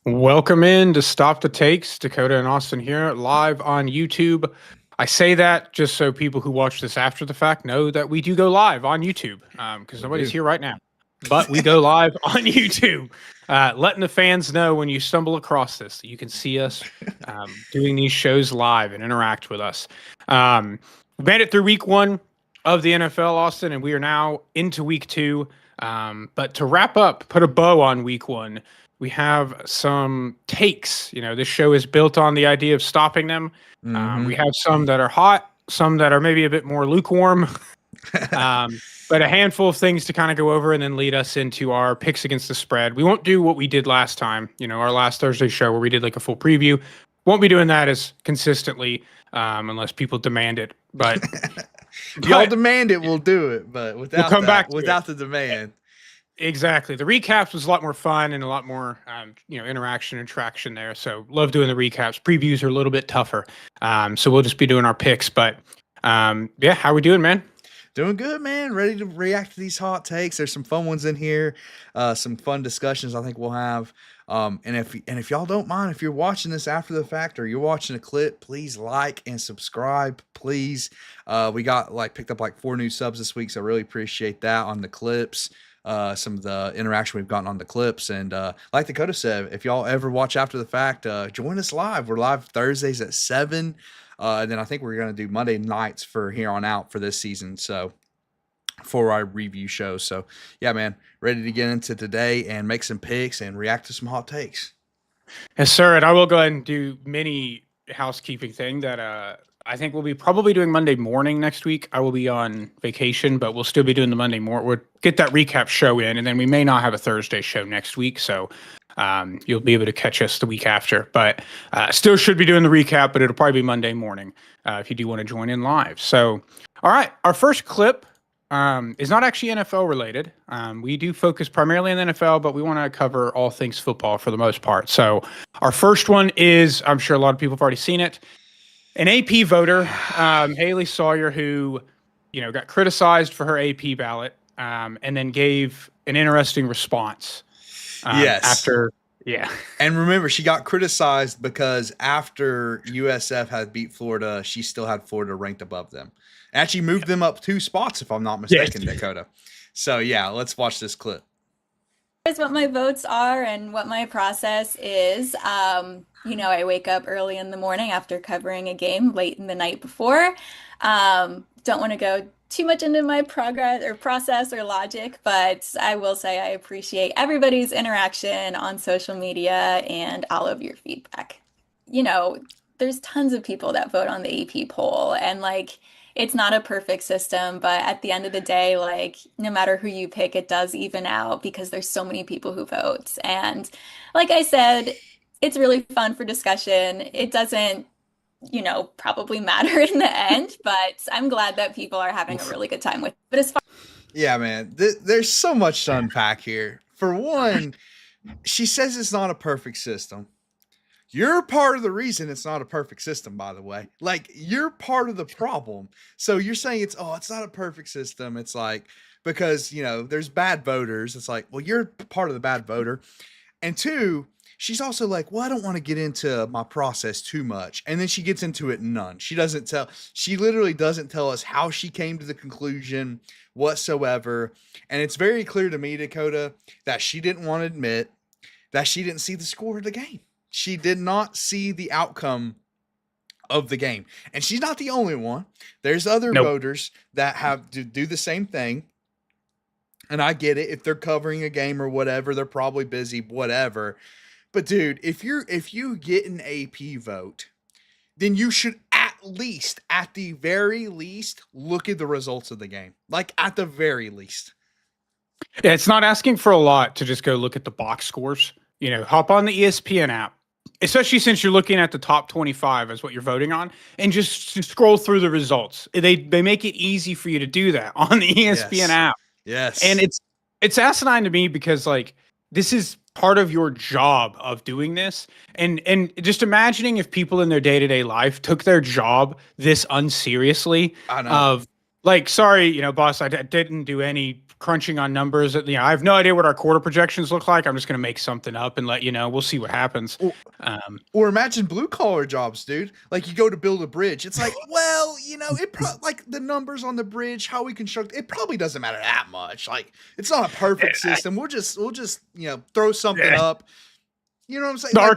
Welcome in to Stop the Takes. Dakota and Austin here, live on YouTube. I say that just so people who watch this after the fact know that we do go live on YouTube because We nobody's do. here right now. But we go live on YouTube, letting the fans know when you stumble across this that you can see us doing these shows live and interact with us. We made it through week one of the NFL, Austin, and we are now into week two. But to wrap up, put a bow on week one, we have some takes. You know, this show is built on the idea of stopping them. We have some that are hot, some that are maybe a bit more lukewarm, but a handful of things to kind of go over and then lead us into our picks against the spread. We won't do what we did last time, you know, our last Thursday show where we did like a full preview. Won't be doing that as consistently unless people demand it. But Y'all demand it, we'll do it. But without we'll come back to without the demand. Exactly. The recaps was a lot more fun and a lot more, interaction and traction there. So love doing the recaps. Previews are a little bit tougher. So we'll just be doing our picks. But yeah, how we doing, man? Doing good, man. Ready to react to these hot takes. There's some fun ones in here. Some fun discussions I think we'll have. And if y'all don't mind, if you're watching this after the fact or you're watching a clip, please like and subscribe, please. We got picked up 4 new subs this week, so I really appreciate that on the clips. Some of the interaction we've gotten on the clips. And like Dakota said, if y'all ever watch after the fact, join us live. We're live Thursdays at 7. And then I think we're going to do Monday nights for here on out for this season. So for our review show. So yeah, man, ready to get into today and make some picks and react to some hot takes. Yes, sir. And I will go ahead and do mini housekeeping thing that I think we'll be probably doing Monday morning next week. I will be on vacation, but we'll still be doing the Monday morning. We'll get that recap show in, and then we may not have a Thursday show next week. So you'll be able to catch us the week after. But still should be doing the recap, but it'll probably be Monday morning if you do want to join in live. So, all right, our first clip is not actually NFL related. We do focus primarily on the NFL, but we want to cover all things football for the most part. So our first one is, I'm sure a lot of people have already seen it, an AP voter, Haley Sawyer, who, got criticized for her AP ballot, and then gave an interesting response. Yes. After, yeah. And remember, she got criticized because after USF had beat Florida, she still had Florida ranked above them. Actually moved them up 2 spots, if I'm not mistaken, yes. Dakota. So yeah, let's watch this clip. Here's what my votes are and what my process is. I wake up early in the morning after covering a game late in the night before. Don't want to go too much into my process or logic, but I will say I appreciate everybody's interaction on social media and all of your feedback. There's tons of people that vote on the AP poll, and it's not a perfect system, but at the end of the day, no matter who you pick, it does even out because there's so many people who vote. And like I said, it's really fun for discussion. It doesn't, probably matter in the end, but I'm glad that people are having a really good time with it. But as far yeah, man, there's so much to unpack here. For one, she says it's not a perfect system. You're part of the reason it's not a perfect system, by the way. You're part of the problem. So you're saying it's not a perfect system. It's because, there's bad voters. It's well, you're part of the bad voter. And 2, she's also well, I don't want to get into my process too much. And then she gets into it none. She literally doesn't tell us how she came to the conclusion whatsoever. And it's very clear to me, Dakota, that she didn't want to admit that she didn't see the score of the game. She did not see the outcome of the game. And she's not the only one. There's other voters that have to do the same thing. And I get it. If they're covering a game or whatever, they're probably busy, whatever. But dude, if you get an AP vote, then you should at the very least, look at the results of the game. At the very least. Yeah, it's not asking for a lot to just go look at the box scores. Hop on the ESPN app, especially since you're looking at the top 25 as what you're voting on, and just scroll through the results. They make it easy for you to do that on the ESPN app. Yes. And it's asinine to me because this is part of your job of doing this. And just imagining if people in their day-to-day life took their job this unseriously. I know. Sorry, boss, I didn't do any crunching on numbers. I have no idea what our quarter projections look like. I'm just going to make something up and let you know. We'll see what happens. Or imagine blue collar jobs, dude. Like you go to build a bridge. It's like, well, like the numbers on the bridge, how we construct it probably doesn't matter that much. Like it's not a perfect system. We'll just throw something up. You know what I'm saying? The like,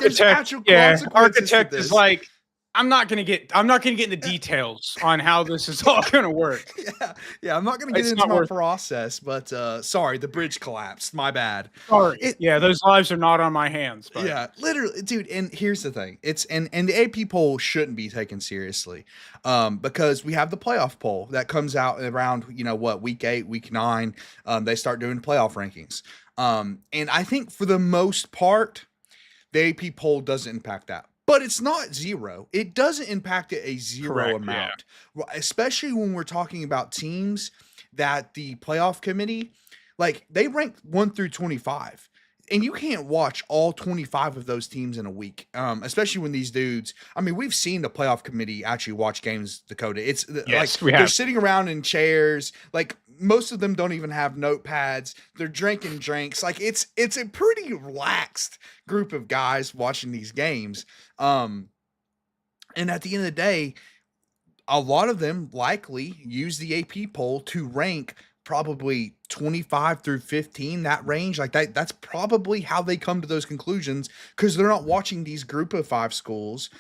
architect is like, I'm not gonna get into details on how this is all gonna work. Yeah. I'm not gonna get into my process, but sorry, the bridge collapsed. My bad. Sorry. Those lives are not on my hands. But. Yeah, literally, dude. And here's the thing: it's and the AP poll shouldn't be taken seriously, because we have the playoff poll that comes out around week 8, week 9. They start doing playoff rankings, and I think for the most part, the AP poll doesn't impact that. But it's not zero. It doesn't impact it a zero amount, especially when we're talking about teams that the playoff committee, like they rank 1 through 25, and you can't watch all 25 of those teams in a week. Especially when these dudes, I mean, we've seen the playoff committee actually watch games, Dakota. It's they're sitting around in chairs, like most of them don't even have notepads. They're drinking drinks. Like it's a pretty relaxed group of guys watching these games. And at the end of the day, a lot of them likely use the AP poll to rank probably 25 through 15, that range. Like that's probably how they come to those conclusions, because they're not watching these group of 5 schools,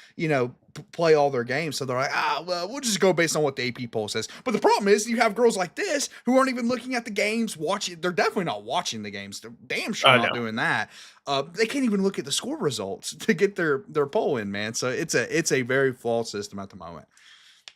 play all their games. So they're like, well, we'll just go based on what the AP poll says. But the problem is you have girls like this who aren't even looking at the games, watching. They're definitely not watching the games. They're damn sure not doing that. They can't even look at the score results to get their poll in, man. So it's a very flawed system at the moment.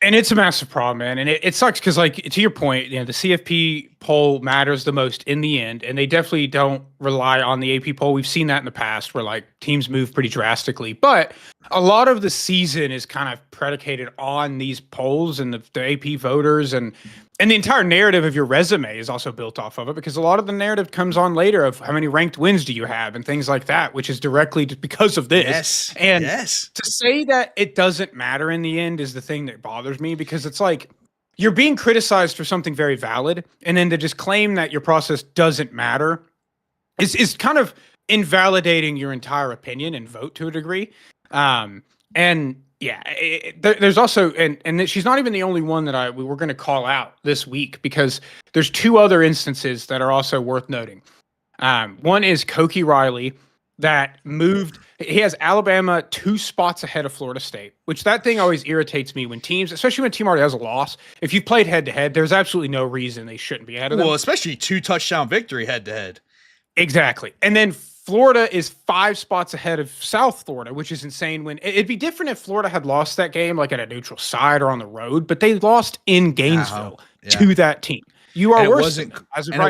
And it's a massive problem, man. And it sucks because, like, to your point, the CFP poll matters the most in the end, and they definitely don't rely on the AP poll. We've seen that in the past where, like, teams move pretty drastically. But a lot of the season is kind of predicated on these polls and the AP voters, and the entire narrative of your resume is also built off of it, because a lot of the narrative comes on later of how many ranked wins do you have and things like that, which is directly because of this. To say that it doesn't matter in the end is the thing that bothers me, because it's like you're being criticized for something very valid, and then to just claim that your process doesn't matter is kind of invalidating your entire opinion and vote to a degree. There's also, and she's not even the only one that we were going to call out this week, because there's 2 other instances that are also worth noting. One is Koki Riley, that moved. He has Alabama 2 spots ahead of Florida State, which that thing always irritates me when teams, especially when a team already has a loss. If you've played head to head, there's absolutely no reason they shouldn't be ahead of them. Well, especially 2 touchdown victory head to head. Exactly. And then Florida is 5 spots ahead of South Florida, which is insane. When it'd be different if Florida had lost that game, like at a neutral site or on the road, but they lost in Gainesville to that team. You are worse. It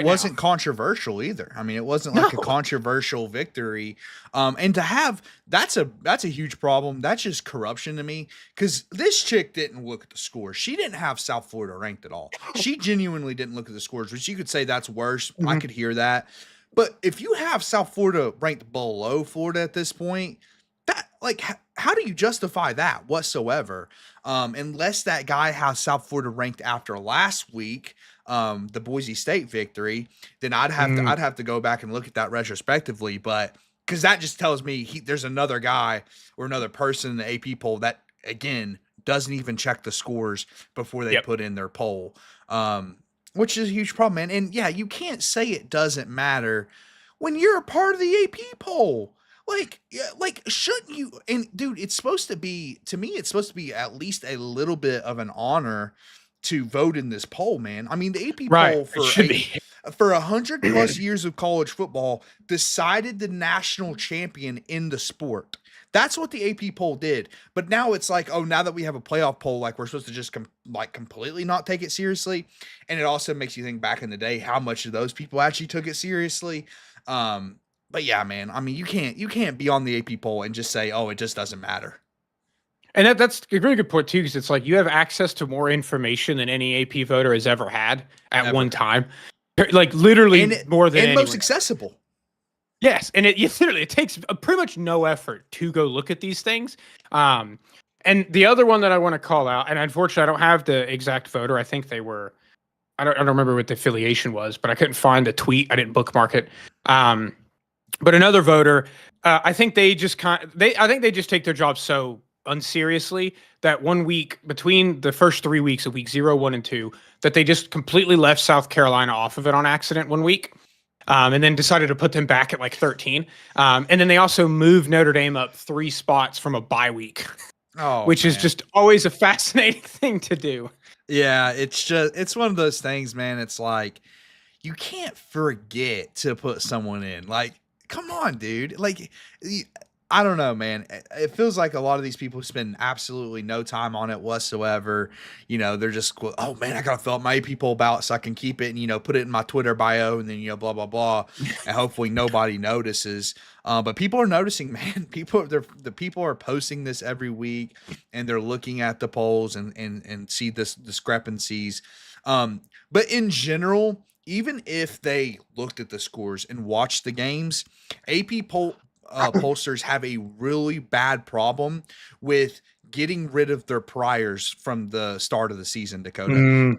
wasn't controversial either. I mean, it wasn't like a controversial victory. And to have that's a huge problem. That's just corruption to me, because this chick didn't look at the scores. She didn't have South Florida ranked at all. She genuinely didn't look at the scores, which you could say that's worse. Mm-hmm. I could hear that. But if you have South Florida ranked below Florida at this point, that, like, how do you justify that whatsoever? Unless that guy has South Florida ranked after last week, the Boise State victory, then I'd have to go back and look at that retrospectively. But because that just tells me there's another guy or another person in the AP poll that, again, doesn't even check the scores before they put in their poll. Which is a huge problem, man. And yeah, you can't say it doesn't matter when you're a part of the AP poll. Like, shouldn't you? And dude, it's supposed to be, to me, it's supposed to be at least a little bit of an honor to vote in this poll, man. I mean, the AP poll for 100+ years of college football decided the national champion in the sport. That's what the AP poll did. But now it's like, oh, now that we have a playoff poll, like we're supposed to just completely not take it seriously. And it also makes you think back in the day how much of those people actually took it seriously. But yeah, man, I mean, you can't be on the AP poll and just say, oh, it just doesn't matter. And that's a really good point too, because it's like you have access to more information than any AP voter has ever had at one time. Like literally more than anyone. Most accessible. Yes, and it takes pretty much no effort to go look at these things. And the other one that I want to call out, and unfortunately I don't have the exact voter. I think they were I don't remember what the affiliation was, but I couldn't find the tweet. I didn't bookmark it. But another voter, I think they just I think they just take their job so unseriously that 1 week between the first 3 weeks of week 0, 1, and 2, that they just completely left South Carolina off of it on accident 1 week. And then decided to put them back at like 13. And then they also moved Notre Dame up 3 spots from a bye week, which is just always a fascinating thing to do. Yeah, it's one of those things, man. It's like you can't forget to put someone in. Like, come on, dude. Like, I don't know, man. It feels like a lot of these people spend absolutely no time on it whatsoever. They're just, oh man, I gotta fill up my AP poll ballot so I can keep it and put it in my Twitter bio and then blah blah blah, and hopefully nobody notices. But people are noticing, man. The people are posting this every week, and they're looking at the polls and see this discrepancies. But in general, even if they looked at the scores and watched the games, AP pollsters have a really bad problem with getting rid of their priors from the start of the season, Dakota.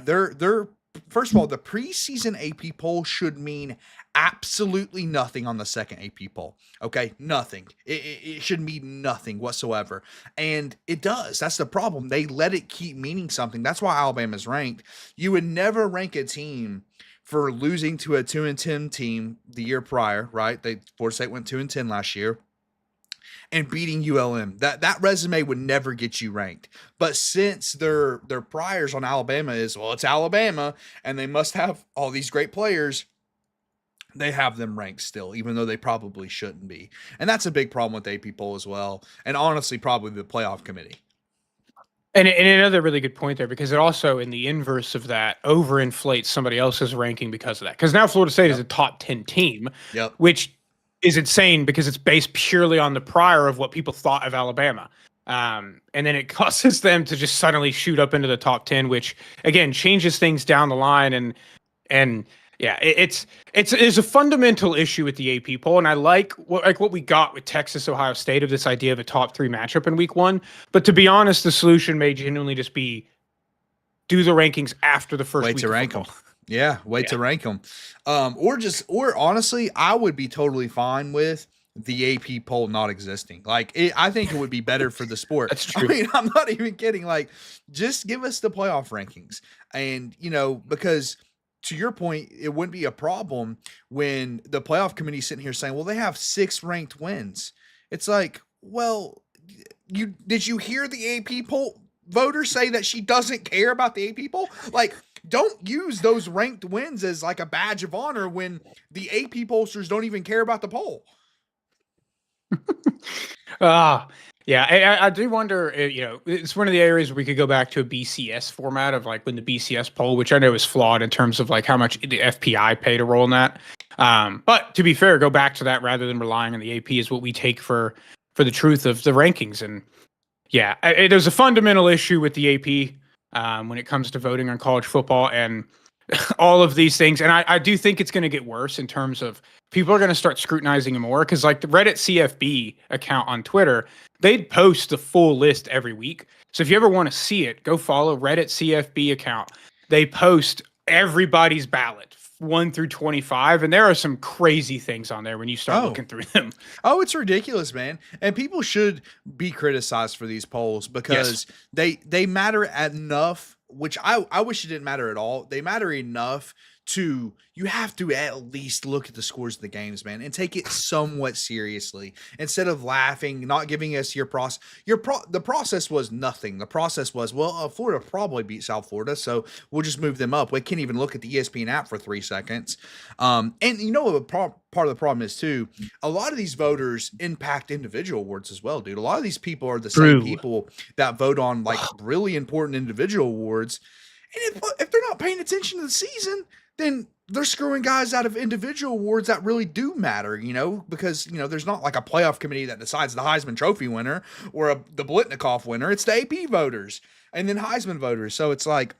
They're first of all, the preseason AP poll should mean absolutely nothing on the second AP poll. Okay, nothing. It should mean nothing whatsoever, and it does. That's the problem. They let it keep meaning something. That's why Alabama's ranked. You would never rank a team for losing to a 2-10 team the year prior, right? Florida State went 2-10 last year, and beating ULM. That resume would never get you ranked. But since their priors on Alabama is, well, it's Alabama and they must have all these great players, they have them ranked still, even though they probably shouldn't be. And that's a big problem with the AP poll as well. And honestly, probably the playoff committee. And another really good point there, because it also, in the inverse of that, overinflates somebody else's ranking because of that. Because now Florida State is a top 10 team, which is insane because it's based purely on the prior of what people thought of Alabama. And then it causes them to just suddenly shoot up into the top 10, which, again, changes things down the line. And yeah, it's a fundamental issue with the AP poll, and I like what we got with Texas, Ohio State, of this idea of a top 3 matchup in week 1. But to be honest, the solution may genuinely just be do the rankings after the first week to rank them. Yeah, to rank them. Or honestly, I would be totally fine with the AP poll not existing. I think it would be better for the sport. That's true. I mean, I'm not even kidding. Like, just give us the playoff rankings, and because, to your point, it wouldn't be a problem when the playoff committee is sitting here saying, well, they have 6 ranked wins. It's like, well, did you hear the AP poll voter say that she doesn't care about the AP poll? Like, don't use those ranked wins as like a badge of honor when the AP pollsters don't even care about the poll. Yeah, I do wonder, it's one of the areas where we could go back to a BCS format of like when the BCS poll, which I know is flawed in terms of like how much the FPI played a role in that. But to be fair, go back to that rather than relying on the AP is what we take for the truth of the rankings. And yeah, there's a fundamental issue with the AP when it comes to voting on college football and all of these things. And I do think it's going to get worse in terms of people are going to start scrutinizing it more, because like the Reddit CFB account on Twitter, they'd post the full list every week. So if you ever want to see it, go follow Reddit CFB account. They post everybody's ballot 1 through 25, and there are some crazy things on there when you start looking through them. Oh, it's ridiculous, man. And people should be criticized for these polls because they matter enough, which I wish it didn't matter at all. They matter enough to, you have to at least look at the scores of the games, man, and take it somewhat seriously instead of laughing, not giving us your process. The process was nothing. The process was, well, Florida probably beat South Florida, so we'll just move them up. We can't even look at the ESPN app for 3 seconds. And you know what part of the problem is too? A lot of these voters impact individual awards as well, dude. A lot of these people are the same people that vote on like really important individual awards. And if they're not paying attention to the season, then they're screwing guys out of individual awards that really do matter, because, there's not like a playoff committee that decides the Heisman Trophy winner or the Blitnikoff winner. It's the AP voters and then Heisman voters. So it's like,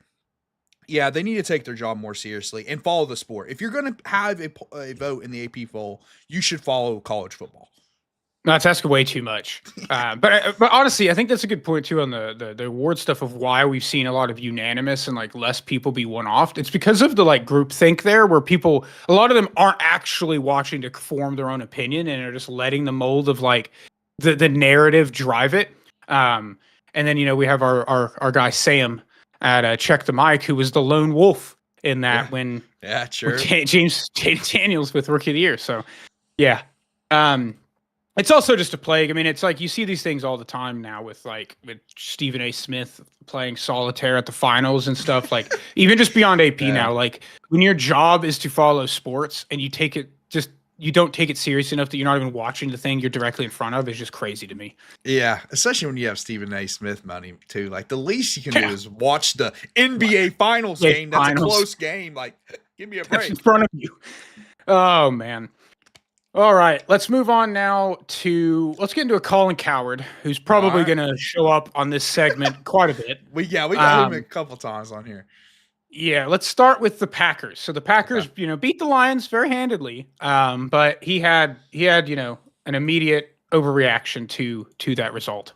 yeah, they need to take their job more seriously and follow the sport. If you're going to have a vote in the AP poll, you should follow college football. No, it's asking way too much. But honestly, I think that's a good point too on the award stuff of why we've seen a lot of unanimous and like less people be one off. It's because of the like group think there, where a lot of them aren't actually watching to form their own opinion and are just letting the mold of like the narrative drive it. And then we have our guy Sam at Check the Mic, who was the lone wolf in that when sure. James Daniels with Rookie of the Year. So yeah. It's also just a plague. I mean, it's like you see these things all the time now with Stephen A. Smith playing solitaire at the finals and stuff. Like even just beyond AP now, like when your job is to follow sports and you don't take it serious enough that you're not even watching the thing you're directly in front of is just crazy to me. Yeah, especially when you have Stephen A. Smith money too. Like the least you can do is watch the NBA Finals game. That's a close game. Like, give me a break. That's in front of you. Oh man. All right, let's move on now let's get into a Colin Coward, who's probably going to show up on this segment quite a bit. We got him a couple times on here. Yeah, let's start with the Packers. So the Packers, beat the Lions very handedly, but he had an immediate overreaction to that result.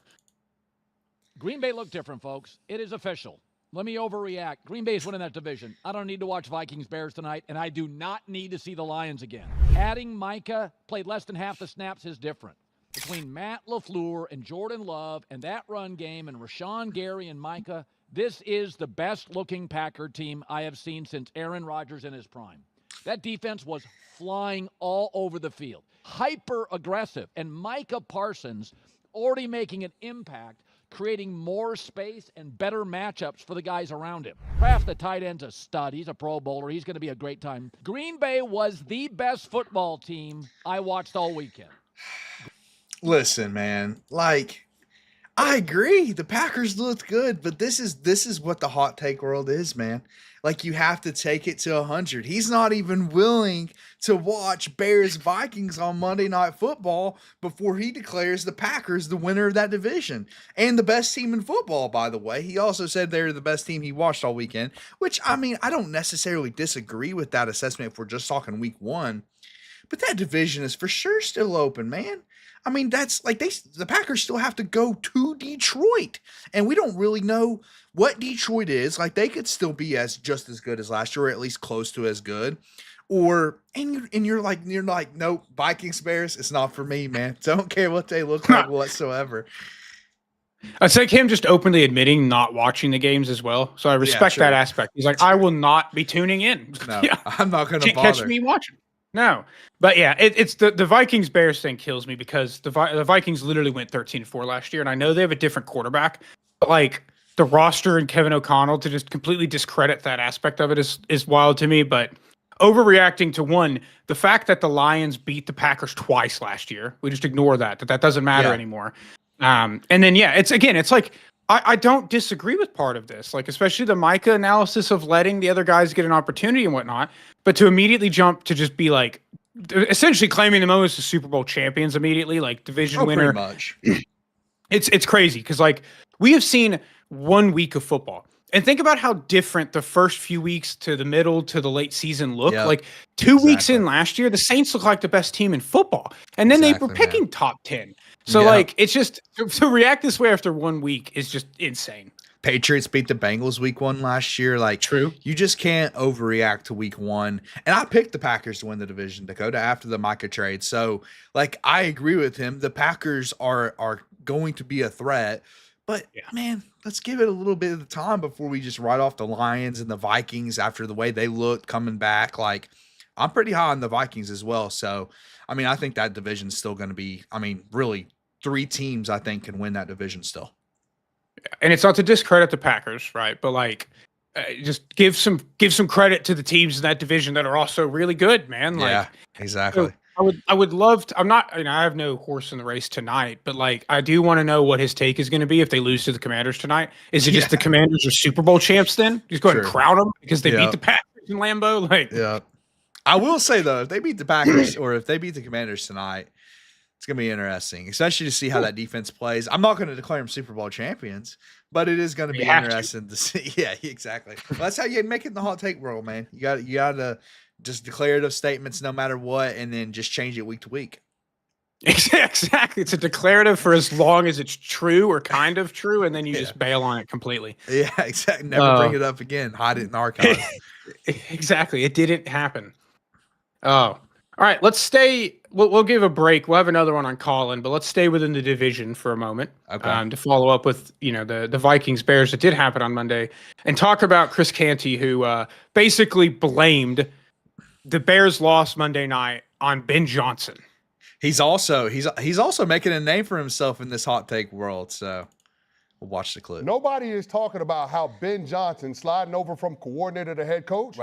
Green Bay looked different, folks. It is official. Let me overreact. Green Bay's winning that division. I don't need to watch Vikings-Bears tonight, and I do not need to see the Lions again. Adding Micah, played less than half the snaps, is different. Between Matt LaFleur and Jordan Love and that run game and Rashawn Gary and Micah, this is the best-looking Packer team I have seen since Aaron Rodgers in his prime. That defense was flying all over the field. Hyper-aggressive. And Micah Parsons already making an impact, creating more space and better matchups for the guys around him. Kraft, the tight end's a stud. He's a Pro Bowler. He's going to be a great time. Green Bay was the best football team I watched all weekend. Listen, man, like, I agree. The Packers looked good, but this is what the hot take world is, man. Like, you have to take it to 100. He's not even willing to watch Bears Vikings on Monday Night Football before he declares the Packers the winner of that division and the best team in football, by the way. He also said they're the best team he watched all weekend, which, I mean, I don't necessarily disagree with that assessment if we're just talking week one, but that division is for sure still open, man. I mean, that's like the Packers still have to go to Detroit, and we don't really know what Detroit is. Like, they could still be just as good as last year, or at least close to as good. You're like, nope, Vikings Bears, it's not for me, man. Don't care what they look like whatsoever. It's like him just openly admitting not watching the games as well. So I respect that aspect. He's like, I will not be tuning in. No, I'm not going to bother. Catch me watching. No, but yeah, it's the Vikings Bears thing kills me because the Vikings literally went 13-4 last year, and I know they have a different quarterback, but like the roster and Kevin O'Connell to just completely discredit that aspect of it is wild to me. But overreacting to the fact that the Lions beat the Packers twice last year, we just ignore that doesn't matter anymore. And then it's like I don't disagree with part of this, like especially the Micah analysis of letting the other guys get an opportunity and whatnot, but to immediately jump to just be like essentially claiming them as the Super Bowl champions immediately, like division winner. Pretty much. It's crazy because like we have seen 1 week of football. And think about how different the first few weeks to the middle to the late season look. Yep. Like 2 weeks in last year, the Saints look like the best team in football. And then they were picking top 10. So like it's just to react this way after 1 week is just insane. Patriots beat the Bengals week one last year. Like, true. You just can't overreact to week one. And I picked the Packers to win the division, Dakota, after the Micah trade. So like I agree with him. The Packers are going to be a threat. But man, let's give it a little bit of time before we just write off the Lions and the Vikings after the way they looked coming back. Like, I'm pretty high on the Vikings as well. So, I mean, I think that division is still going to be, I mean, really 3 teams I think can win that division still. And it's not to discredit the Packers, right? But like, just give some credit to the teams in that division that are also really good, man. Like, yeah, exactly. So I would love to. I'm not. I have no horse in the race tonight, but like, I do want to know what his take is going to be if they lose to the Commanders tonight. Is it just the Commanders are Super Bowl champs? Then just go ahead and crown them because they beat the Packers in Lambeau. Like, I will say though, if they beat the Packers or if they beat the Commanders tonight, it's going to be interesting, especially to see how that defense plays. I'm not going to declare them Super Bowl champions, but it is going to be interesting to see. Yeah, exactly. Well, that's how you make it in the hot take world, man. You got to just declarative statements no matter what, and then just change it week to week. Exactly. It's a declarative for as long as it's true or kind of true, and then you just bail on it completely. Yeah, exactly. Never bring it up again. Hide it in archives. Exactly. It didn't happen. Oh, all right. Let's stay. We'll give a break. We'll have another one on Colin, but let's stay within the division for a moment. Okay. To follow up with the Vikings Bears that did happen on Monday, and talk about Chris Canty, who basically blamed the Bears' loss Monday night on Ben Johnson. He's also making a name for himself in this hot take world. So we'll watch the clip. Nobody is talking about how Ben Johnson sliding over from coordinator to head coach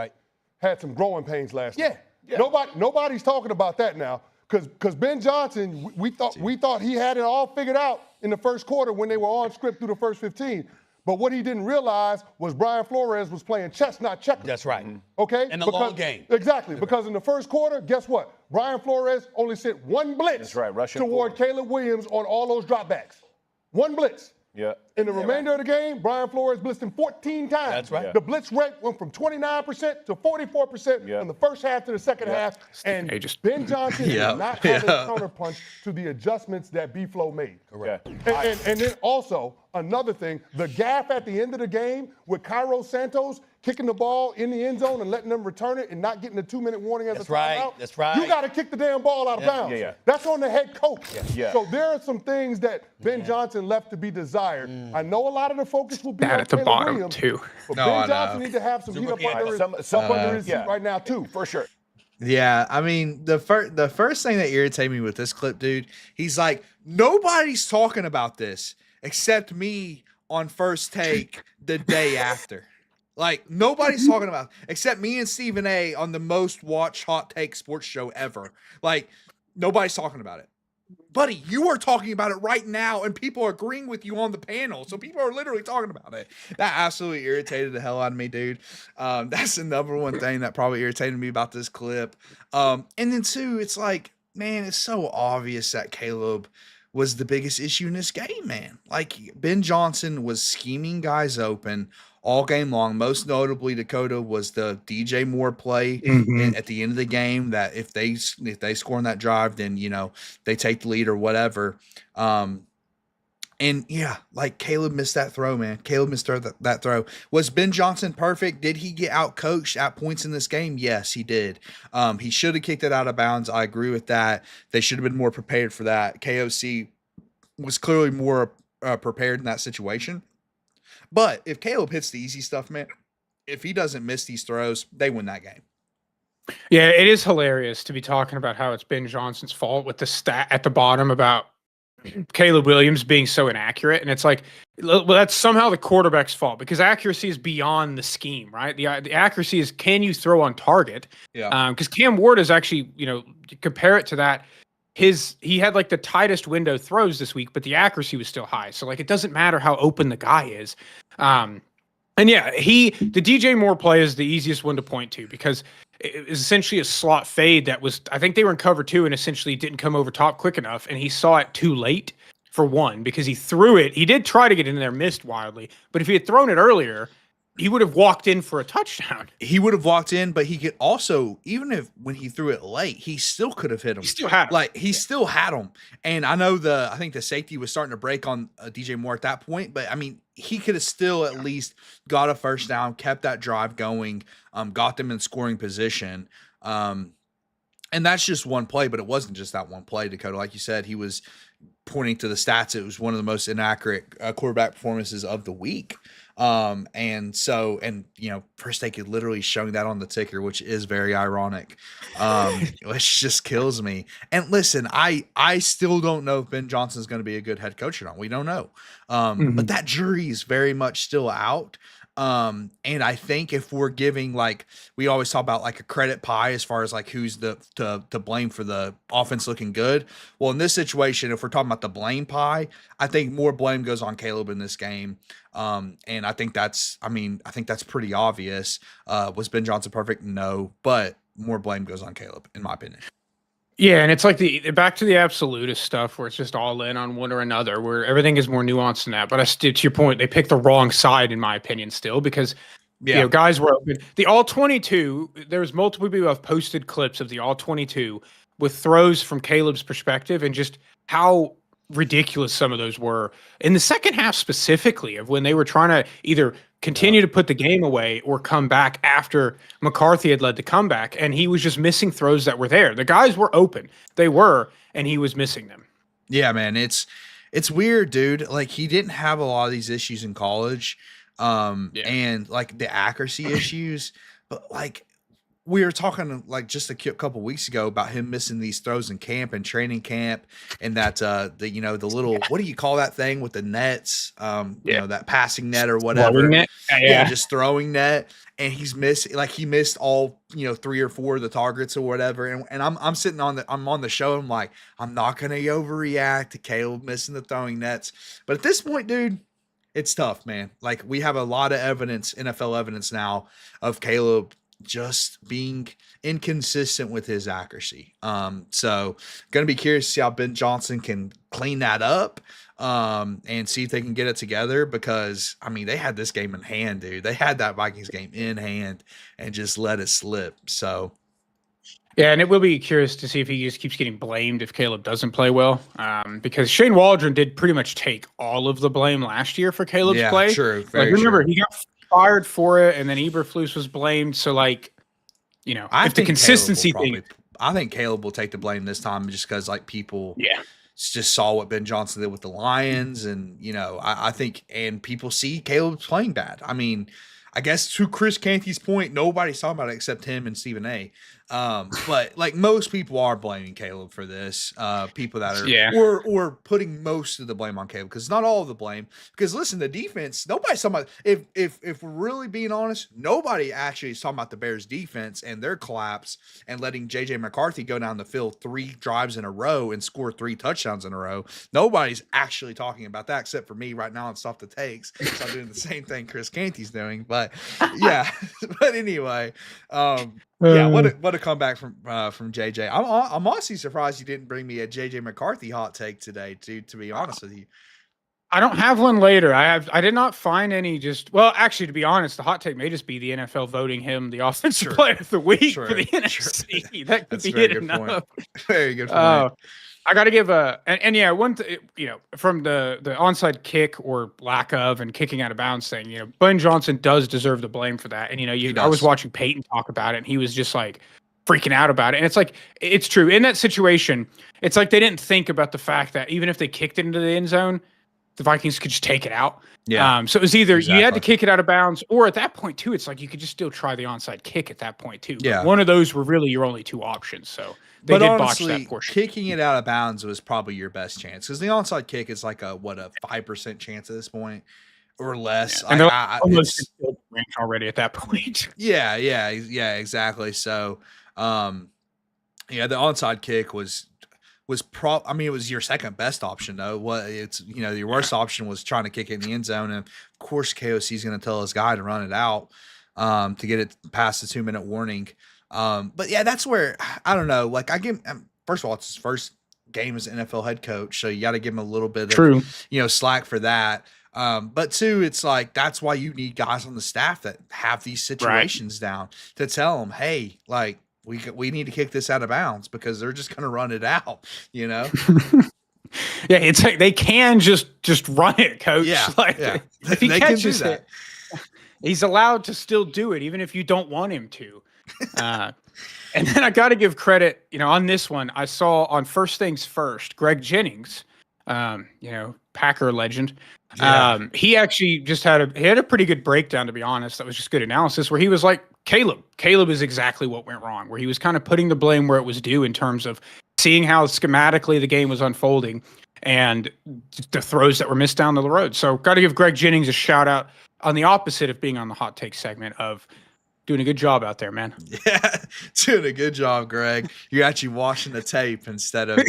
had some growing pains last night. Yeah. Nobody's talking about that now because Ben Johnson, we thought he had it all figured out in the first quarter when they were on script through the first 15. But what he didn't realize was Brian Flores was playing chess, not checkers. That's right. Okay? In the long game. Exactly. Because in the first quarter, guess what? Brian Flores only sent one blitz toward Caleb Williams on all those dropbacks. One blitz. Yeah. In the remainder of the game, Brian Flores blitzed him 14 times. That's right. The blitz rate went from 29% to 44% from the first half to the second half. And Ben Johnson did not have a counterpunch to the adjustments that B-Flow made. Correct. And then also, another thing, the gap at the end of the game with Cairo Santos kicking the ball in the end zone and letting them return it and not getting a 2-minute warning as a timeout. That's right. You got to kick the damn ball out of bounds. That's on the head coach. So there are some things that Ben Johnson left to be desired. I know a lot of the focus will be on at the Caleb bottom Williams, too. but Ben Johnson needs to have some heat up under his seat right now too. For sure. Yeah, I mean, the first thing that irritated me with this clip, dude, he's like, nobody's talking about this except me on First Take the day after. Like, nobody's talking about it except me and Stephen A on the most watched hot take sports show ever. Like, nobody's talking about it. Buddy, you are talking about it right now, and people are agreeing with you on the panel. So people are literally talking about it. That absolutely irritated the hell out of me, dude. That's the number one thing that probably irritated me about this clip. And then two, it's like, man, it's so obvious that Caleb was the biggest issue in this game, man. Like, Ben Johnson was scheming guys open all game long. Most notably, Dakota, was the DJ Moore play at the end of the game that if they score on that drive, then, they take the lead or whatever. And yeah, like Caleb missed that throw, man. Caleb missed that throw. Was Ben Johnson perfect? Did he get out coached at points in this game? Yes, he did. He should have kicked it out of bounds. I agree with that. They should have been more prepared for that. KOC was clearly more prepared in that situation. But if Caleb hits the easy stuff, man, if he doesn't miss these throws, they win that game. Yeah, it is hilarious to be talking about how it's Ben Johnson's fault with the stat at the bottom about Caleb Williams being so inaccurate. And it's like, well, that's somehow the quarterback's fault because accuracy is beyond the scheme, right? The accuracy is, can you throw on target? Yeah. Because Cam Ward is actually, compare it to that. He had like the tightest window throws this week, but the accuracy was still high. So like, it doesn't matter how open the guy is. And yeah, the DJ Moore play is the easiest one to point to because it was essentially a slot fade that was, I think they were in cover 2 and essentially didn't come over top quick enough. And he saw it too late for one, because he threw it. He did try to get in there, missed wildly, but if he had thrown it earlier, he would have walked in for a touchdown. He would have walked in, but he could also, even if when he threw it late, he still could have hit him. He still had him. Like, he still had him. And I know I think the safety was starting to break on DJ Moore at that point, but I mean, he could have still at least got a first down, kept that drive going, got them in scoring position. And that's just one play, but it wasn't just that one play, Dakota. Like you said, he was pointing to the stats. It was one of the most inaccurate quarterback performances of the week. First Take is literally showing that on the ticker, which is very ironic. Which just kills me. And listen, I still don't know if Ben Johnson is going to be a good head coach or not. We don't know. But that jury is very much still out. And I think if we're giving, like, we always talk about like a credit pie as far as like who's to blame for the offense looking good. Well, in this situation, if we're talking about the blame pie, I think more blame goes on Caleb in this game. And I think that's pretty obvious. Was Ben Johnson perfect? No, but more blame goes on Caleb, in my opinion. Yeah, and it's like back to the absolutist stuff where it's just all in on one or another, where everything is more nuanced than that. But to your point, they picked the wrong side, in my opinion, still, because guys were open. The all 22, there was multiple people who have posted clips of the all 22 with throws from Caleb's perspective and just how ridiculous some of those were in the second half, specifically of when they were trying to either continue to put the game away or come back after McCarthy had led the comeback, and he was just missing throws that were there. The guys were open, they were, and he was missing them. Yeah, man, it's weird, dude. Like, he didn't have a lot of these issues in college, and like the accuracy issues, but like, we were talking like just a couple weeks ago about him missing these throws in camp and training camp, and that the little, what do you call that thing with the nets? That passing net or whatever. Net? Just throwing net. And he missed all 3 or 4 of the targets or whatever. And I'm sitting on the show. I'm like, I'm not gonna overreact to Caleb missing the throwing nets. But at this point, dude, it's tough, man. Like, we have a lot of evidence, NFL evidence now, of Caleb just being inconsistent with his accuracy. So going to be curious to see how Ben Johnson can clean that up, and see if they can get it together, because I mean, they had this game in hand, dude. They had that Vikings game in hand and just let it slip. So yeah, and it will be curious to see if he just keeps getting blamed if Caleb doesn't play well, because Shane Waldron did pretty much take all of the blame last year for Caleb's play. True. Like, remember, he got fired for it, and then Eberflus was blamed. So, like, I if the consistency thing, I think Caleb will take the blame this time, just because like people, just saw what Ben Johnson did with the Lions, and I think, and people see Caleb's playing bad. I mean, I guess to Chris Canty's point, nobody's talking about it except him and Stephen A. But like, most people are blaming Caleb for this. People that are or putting most of the blame on Caleb, because not all of the blame. Because listen, the defense, nobody's talking about, if we're really being honest, nobody actually is talking about the Bears defense and their collapse and letting JJ McCarthy go down the field 3 drives in a row and score 3 touchdowns in a row. Nobody's actually talking about that except for me right now and Stuff the Takes. So I'm doing the same thing Chris Canty's doing. But yeah, but anyway, what a comeback from JJ. I'm honestly surprised you didn't bring me a JJ McCarthy hot take today, dude, to be honest with you. I don't have one later. I did not find any. Actually, to be honest, the hot take may just be the NFL voting him the offensive player of the week for the NFC. That could be it enough. Very good point. I got to give from the onside kick or lack of and kicking out of bounds thing, Ben Johnson does deserve the blame for that. And, I was watching Peyton talk about it, and he was just like freaking out about it. And it's like, it's true. In that situation, it's like they didn't think about the fact that even if they kicked it into the end zone, the Vikings could just take it out. Yeah. So it was either you had to kick it out of bounds, or at that point too, it's like you could just still try the onside kick at that point too. Yeah. But one of those were really your only 2 options. So they did botch that portion. Kicking it out of bounds was probably your best chance, because the onside kick is like a 5% chance at this point or less. Yeah. And they're almost already at that point. Yeah, exactly. So, the onside kick was it was your second best option though. Your worst option was trying to kick it in the end zone, and of course KOC is going to tell his guy to run it out to get it past the 2-minute warning. But yeah, that's where I don't know. Like, I give first of all, it's his first game as an NFL head coach, so you got to give him a little bit of slack for that. But 2, it's like, that's why you need guys on the staff that have these situations down to tell them, hey, like, we need to kick this out of bounds, because they're just going to run it out, Yeah, it's like they can just run it, coach. Yeah, if he catches it, he's allowed to still do it, even if you don't want him to. And then I got to give credit, on this one. I saw on First Things First, Greg Jennings, Packer legend. Yeah. He actually just had a pretty good breakdown, to be honest. That was just good analysis, where he was like, Caleb is exactly what went wrong, where he was kind of putting the blame where it was due in terms of seeing how schematically the game was unfolding and the throws that were missed down the road. So got to give Greg Jennings a shout out on the opposite of being on the hot take segment of doing a good job out there, man. Yeah, doing a good job, Greg. You're actually watching the tape instead of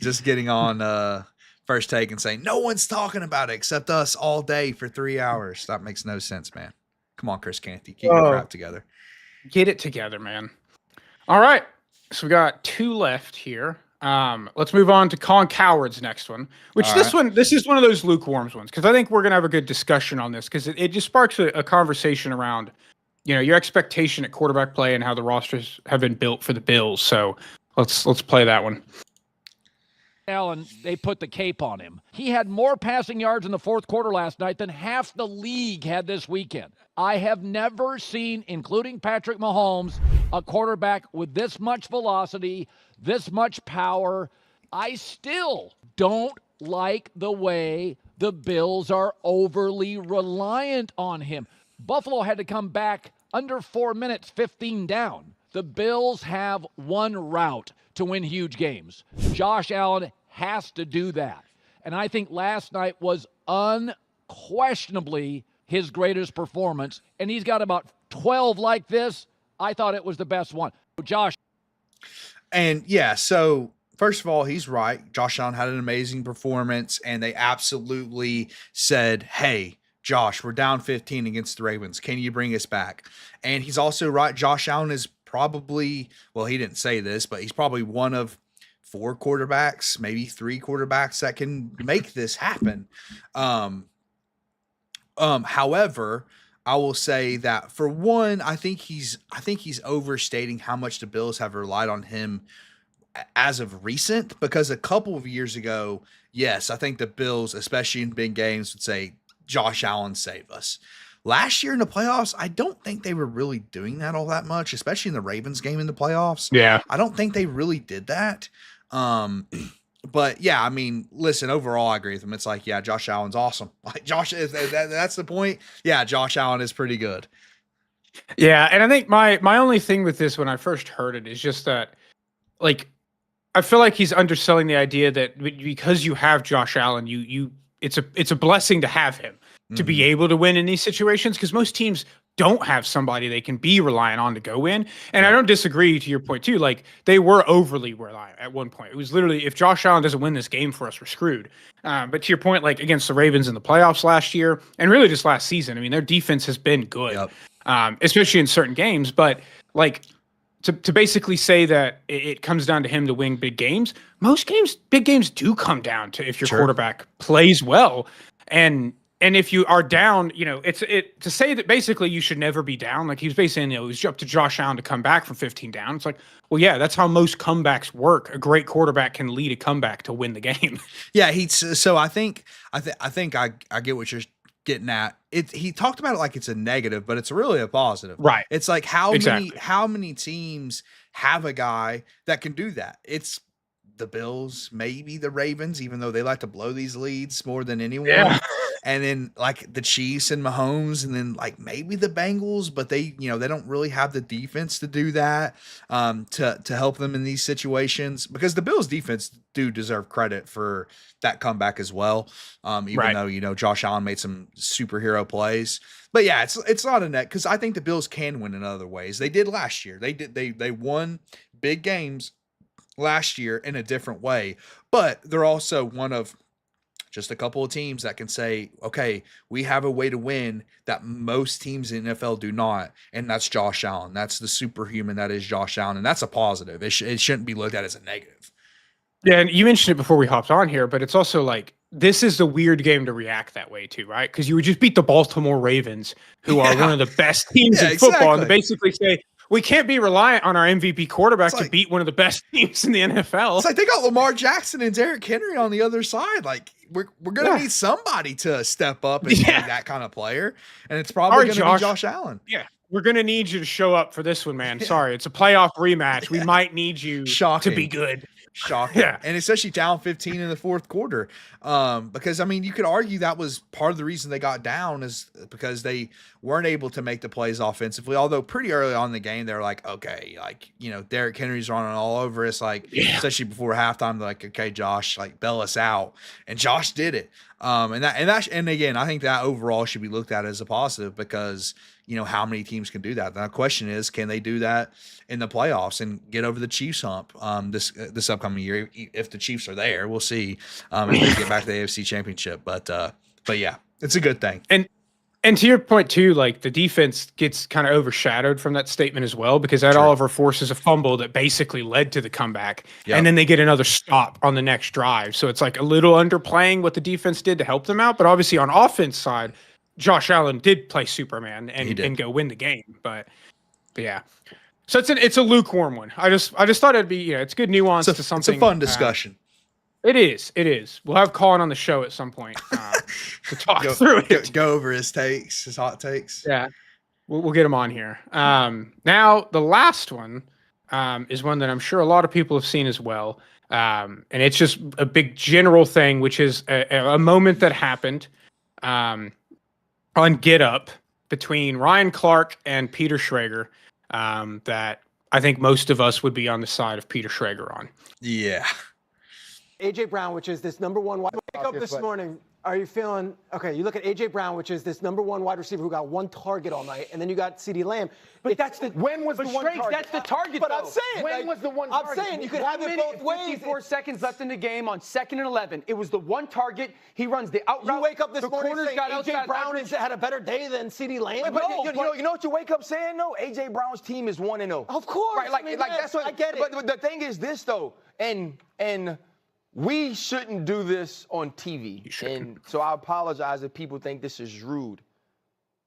just getting on First Take and saying no one's talking about it except us all day for 3 hours. That makes no sense, man. Come on, Chris Canty, keep your crap together. Get it together, man. All right, so we got 2 left here. Let's move on to Colin Coward's next one, which this is one of those lukewarm ones, because I think we're gonna have a good discussion on this, because it just sparks a conversation around your expectation at quarterback play and how the rosters have been built for the Bills. So Let's play that one. Allen, they put the cape on him. He had more passing yards in the fourth quarter last night than half the league had this weekend. I have never seen, including Patrick Mahomes, a quarterback with this much velocity, this much power. I still don't like the way the Bills are overly reliant on him. Buffalo had to come back under 4 minutes, 15 down. The Bills have one route to win huge games. Josh Allen has to do that. And I think last night was unquestionably his greatest performance. And he's got about 12 like this. I thought it was the best one. Josh. And yeah, so first of all, he's right. Josh Allen had an amazing performance, and they absolutely said, hey, Josh, we're down 15 against the Ravens. Can you bring us back? And he's also right. Josh Allen is probably, well, he didn't say this, but he's probably one of 4 quarterbacks, maybe 3 quarterbacks that can make this happen. However, I will say that for one, I think he's overstating how much the Bills have relied on him as of recent, because a couple of years ago, yes, I think the Bills, especially in big games, would say, Josh Allen, save us. Last year in the playoffs, I don't think they were really doing that all that much, especially in the Ravens game in the playoffs. Yeah. I don't think they really did that. But yeah, I mean, listen, overall, I agree with him. It's like, yeah, Josh Allen's awesome. Like that's the point. Yeah, Josh Allen is pretty good. Yeah, and I think my only thing with this when I first heard it is just that, like, I feel like he's underselling the idea that because you have Josh Allen, it's a blessing to have him to be able to win in these situations, because most teams don't have somebody they can be reliant on to go win. And I don't disagree to your point too. Like, they were overly reliant at one point. It was literally, if Josh Allen doesn't win this game for us, we're screwed. But to your point, like against the Ravens in the playoffs last year, and really just last season, I mean, their defense has been good, especially in certain games. But like, to basically say that it comes down to him to win big games, most games, big games do come down to if your quarterback plays well. And if you are down, you know, to say that basically you should never be down. Like, he was basically saying, it was up to Josh Allen to come back from 15 down. It's like, well, yeah, that's how most comebacks work. A great quarterback can lead a comeback to win the game. Yeah, so I think I get what you're getting at. He talked about it like it's a negative, but it's really a positive. Right. It's like how many teams have a guy that can do that? It's the Bills, maybe the Ravens, even though they like to blow these leads more than anyone. Yeah. And then like the Chiefs and Mahomes, and then like maybe the Bengals, but they don't really have the defense to do that, to help them in these situations, because the Bills defense do deserve credit for that comeback as well. Even though, Josh Allen made some superhero plays, but yeah, it's not a net, because I think the Bills can win in other ways. They did last year. They won big games last year in a different way, but they're also one of just a couple of teams that can say, okay, we have a way to win that most teams in the NFL do not, and that's Josh Allen. That's the superhuman that is Josh Allen, and that's a positive. It shouldn't be looked at as a negative. Yeah, and you mentioned it before we hopped on here, but it's also like, this is the weird game to react that way too, right? Because you would just beat the Baltimore Ravens, who are one of the best teams in football, and basically say, we can't be reliant on our MVP quarterback to beat one of the best teams in the NFL. It's like they got Lamar Jackson and Derrick Henry on the other side. Like, we're going to need somebody to step up and be that kind of player, and it's probably going to be Josh Allen. Yeah, we're going to need you to show up for this one, man. Sorry, it's a playoff rematch. We might need you to be good. Shocking. Yeah. And especially down 15 in the fourth quarter. Because, I mean, you could argue that was part of the reason they got down, is because they weren't able to make the plays offensively. Although pretty early on in the game, they were like, okay, like, Derrick Henry's running all over us. Like, especially before halftime, they're like, okay, Josh, like, bail us out. And Josh did it. And again, I think that overall should be looked at as a positive, because how many teams can do that? The question is, can they do that in the playoffs and get over the Chiefs hump this upcoming year? If the Chiefs are there, we'll see if they get back to the AFC Championship. But yeah, it's a good thing. And to your point too, like, the defense gets kind of overshadowed from that statement as well, because Ed Oliver forces a fumble that basically led to the comeback, and then they get another stop on the next drive. So it's like a little underplaying what the defense did to help them out. But obviously on offense side, Josh Allen did play Superman and go win the game. But yeah. So it's a lukewarm one. I just thought it'd be it's good nuance to something. It's a fun discussion. It is. We'll have Colin on the show at some point to talk through it. Go over his hot takes. Yeah, we'll get him on here. Now the last one is one that I'm sure a lot of people have seen as well, and it's just a big general thing, which is a moment that happened on Get Up between Ryan Clark and Peter Schrager that I think most of us would be on the side of Peter Schrager on. Yeah. A.J. Brown, which is this number one wide wake up this morning. Are you feeling okay? You look at A.J. Brown, which is this number one wide receiver who got one target all night, and then you got CeeDee Lamb. But that's the when was the one target? That's the target. But though. I'm saying when was the one target? I'm saying you could have it both ways. 54 seconds left in the game on 2nd and 11. It was the one target. He runs the out route. You wake up this morning saying got A.J. Brown had a better day than CeeDee Lamb. But you know what you wake up saying though? A.J. Brown's team is 1-0. Of course, right? Like that's what I get it. But the thing is this though, and we shouldn't do this on TV. And so I apologize if people think this is rude.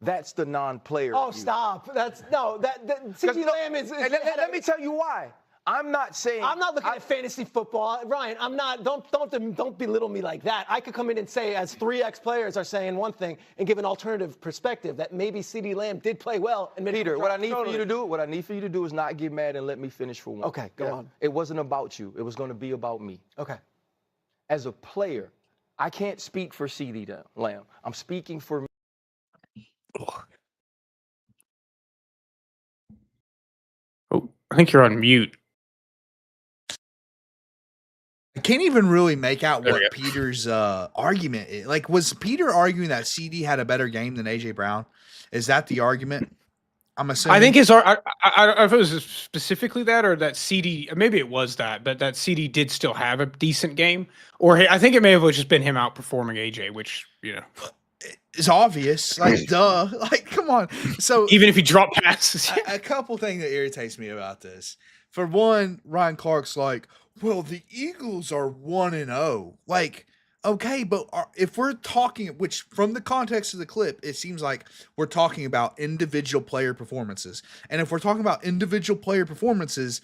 That's the non-player. Oh, stop. CeeDee Lamb is let me tell you why. I'm not looking at fantasy football. Ryan, I'm not. Don't belittle me like that. I could come in and say, as 3 ex-players are saying one thing, and give an alternative perspective that maybe CeeDee Lamb did play well. And Peter, what I need for you to do is not get mad and let me finish for one. Okay, go on. It wasn't about you. It was going to be about me. Okay. As a player, I can't speak for CeeDee Lamb. I'm speaking for me. Oh, I think you're on mute. I can't even really make out what Peter's argument is. Like, was Peter arguing that CD had a better game than AJ Brown? Is that the argument? I'm assuming. I think I don't know if it was specifically that or that CD. Maybe it was that, but that CD did still have a decent game. Or I think it may have just been him outperforming AJ, which it's obvious. Like, duh. Like, come on. So even if he dropped passes, a couple things that irritates me about this. For one, Ryan Clark's like, well, the Eagles are 1-0. Like, okay, but if we're talking, which from the context of the clip, it seems like we're talking about individual player performances. And if we're talking about individual player performances,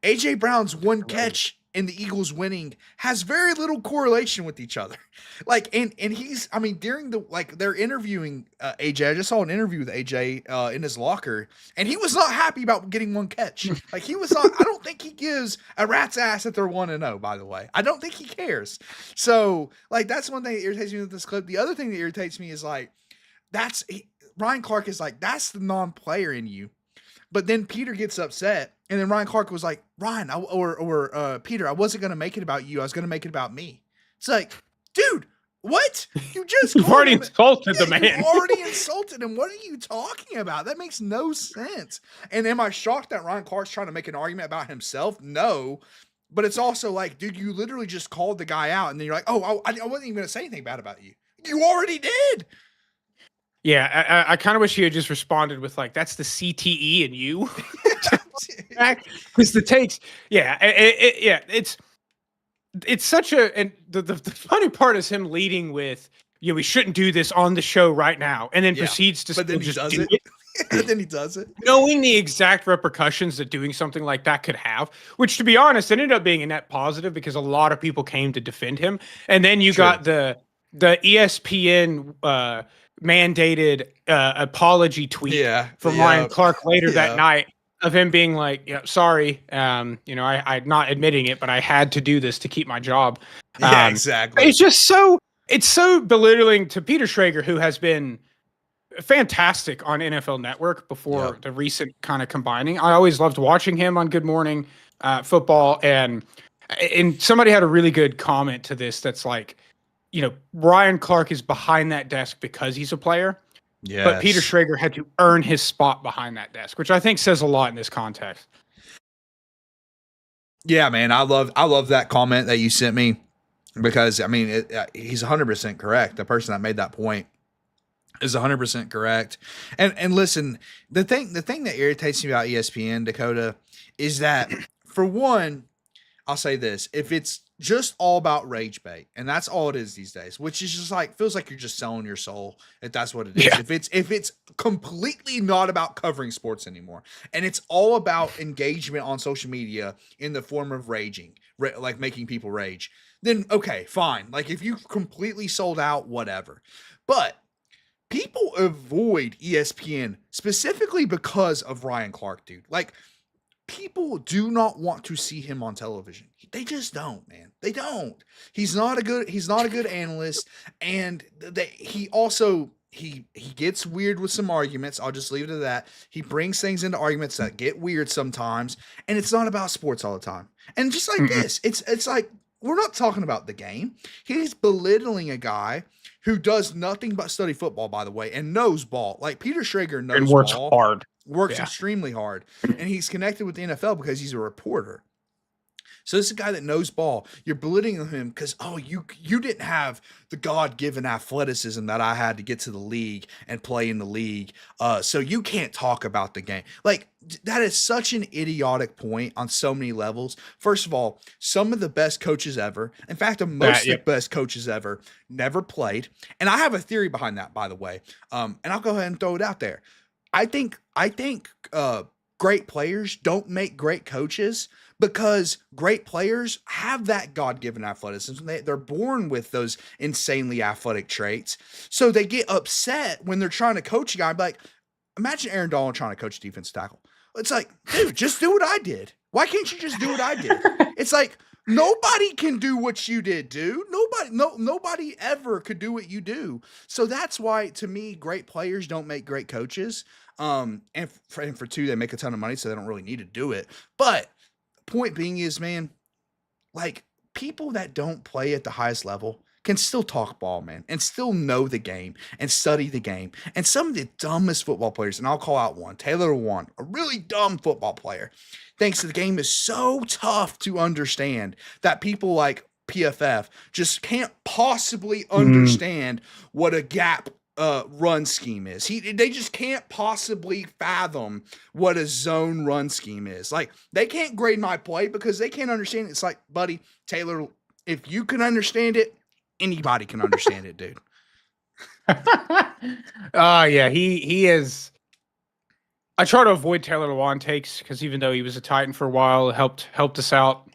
A.J. Brown's one catch and the Eagles winning has very little correlation with each other. Like, and he's, I mean, during they're interviewing AJ. I just saw an interview with AJ in his locker, and he was not happy about getting one catch. Like, he was not, I don't think he gives a rat's ass that they're 1-0, by the way. I don't think he cares. So, like, that's one thing that irritates me with this clip. The other thing that irritates me is, like, Ryan Clark is like, that's the non-player in you. But then Peter gets upset, and then Ryan Clark was like, Ryan, Peter, I wasn't going to make it about you. I was going to make it about me. It's like, dude, what? You just You've already insulted the man. You already insulted him. What are you talking about? That makes no sense. And am I shocked that Ryan Clark's trying to make an argument about himself? No. But it's also like, dude, you literally just called the guy out, and then you're like, oh, I wasn't even going to say anything bad about you. You already did. Yeah, I kind of wish he had just responded with like, "That's the CTE in you." Because the takes, it's such a, and the funny part is him leading with, we shouldn't do this on the show right now, and then proceeds to just do it. And then he does it, knowing the exact repercussions that doing something like that could have. Which, to be honest, ended up being a net positive because a lot of people came to defend him, and then you got the ESPN. Mandated apology tweet from Ryan Clark later that night of him being like, sorry, I'm not admitting it, but I had to do this to keep my job. Yeah, exactly. It's so belittling to Peter Schrager, who has been fantastic on NFL Network before the recent kind of combining. I always loved watching him on Good Morning Football, and somebody had a really good comment to this that's like, Ryan Clark is behind that desk because he's a player. Yes. But Peter Schrager had to earn his spot behind that desk, which I think says a lot in this context. Yeah, man, I love that comment that you sent me because I mean he's 100% correct. The person that made that point is 100% correct. And listen, the thing that irritates me about ESPN, Dakota, is that for one, I'll say this: if it's just all about rage bait, and that's all it is these days, which is just like feels like you're just selling your soul if that's what it is. Yeah. If it's completely not about covering sports anymore, and it's all about engagement on social media in the form of raging, like making people rage, then okay, fine. Like if you completely sold out, whatever. But people avoid ESPN specifically because of Ryan Clark, dude. Like people do not want to see him on television. They just don't, man. They don't. He's not a good analyst, and he also gets weird with some arguments. I'll just leave it at that. He brings things into arguments that get weird sometimes, and it's not about sports all the time. And just like this, it's like we're not talking about the game. He's belittling a guy who does nothing but study football, by the way, and knows ball. Like Peter Schrager knows And works ball, hard. works extremely hard, and he's connected with the NFL because he's a reporter. So this is a guy that knows ball. You're belittling him because, oh, you didn't have the God-given athleticism that I had to get to the league and play in the league. So you can't talk about the game. Like, that is such an idiotic point on so many levels. First of all, some of the best coaches ever, in fact, most of the best coaches ever, never played. And I have a theory behind that, by the way. And I'll go ahead and throw it out there. I think great players don't make great coaches because great players have that God-given athleticism. They're born with those insanely athletic traits. So they get upset when they're trying to coach a guy. Like, imagine Aaron Donald trying to coach a defense tackle. It's like, dude, just do what I did. Why can't you just do what I did? It's like, nobody can do what you did, dude. Nobody ever could do what you do. So that's why, to me, great players don't make great coaches. And for two, they make a ton of money, so they don't really need to do it. But point being is, man, like people that don't play at the highest level can still talk ball, man, and still know the game and study the game. And some of the dumbest football players, and I'll call out one, Taylor Lewan, a really dumb football player, thinks the game is so tough to understand that people like PFF just can't possibly understand what a gap run scheme is. They just can't possibly fathom what a zone run scheme is. Like, they can't grade my play because they can't understand it. It's like, buddy, Taylor, if you can understand it, anybody can understand it, dude. Yeah, he is. I try to avoid Taylor Lewan takes because even though he was a Titan for a while, helped us out.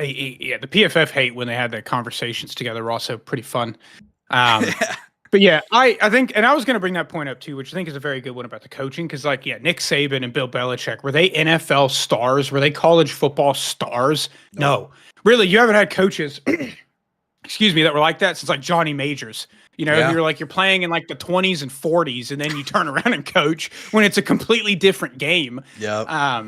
Yeah, the PFF hate when they had their conversations together were also pretty fun. But yeah, I think, and I was going to bring that point up too, which I think is a very good one about the coaching. Cause like, yeah, Nick Saban and Bill Belichick, were they NFL stars? Were they college football stars? No. Really, you haven't had coaches, excuse me, that were like that since like Johnny Majors. You know, you're playing in like the 20s and 40s, and then you turn around and coach when it's a completely different game. Yeah.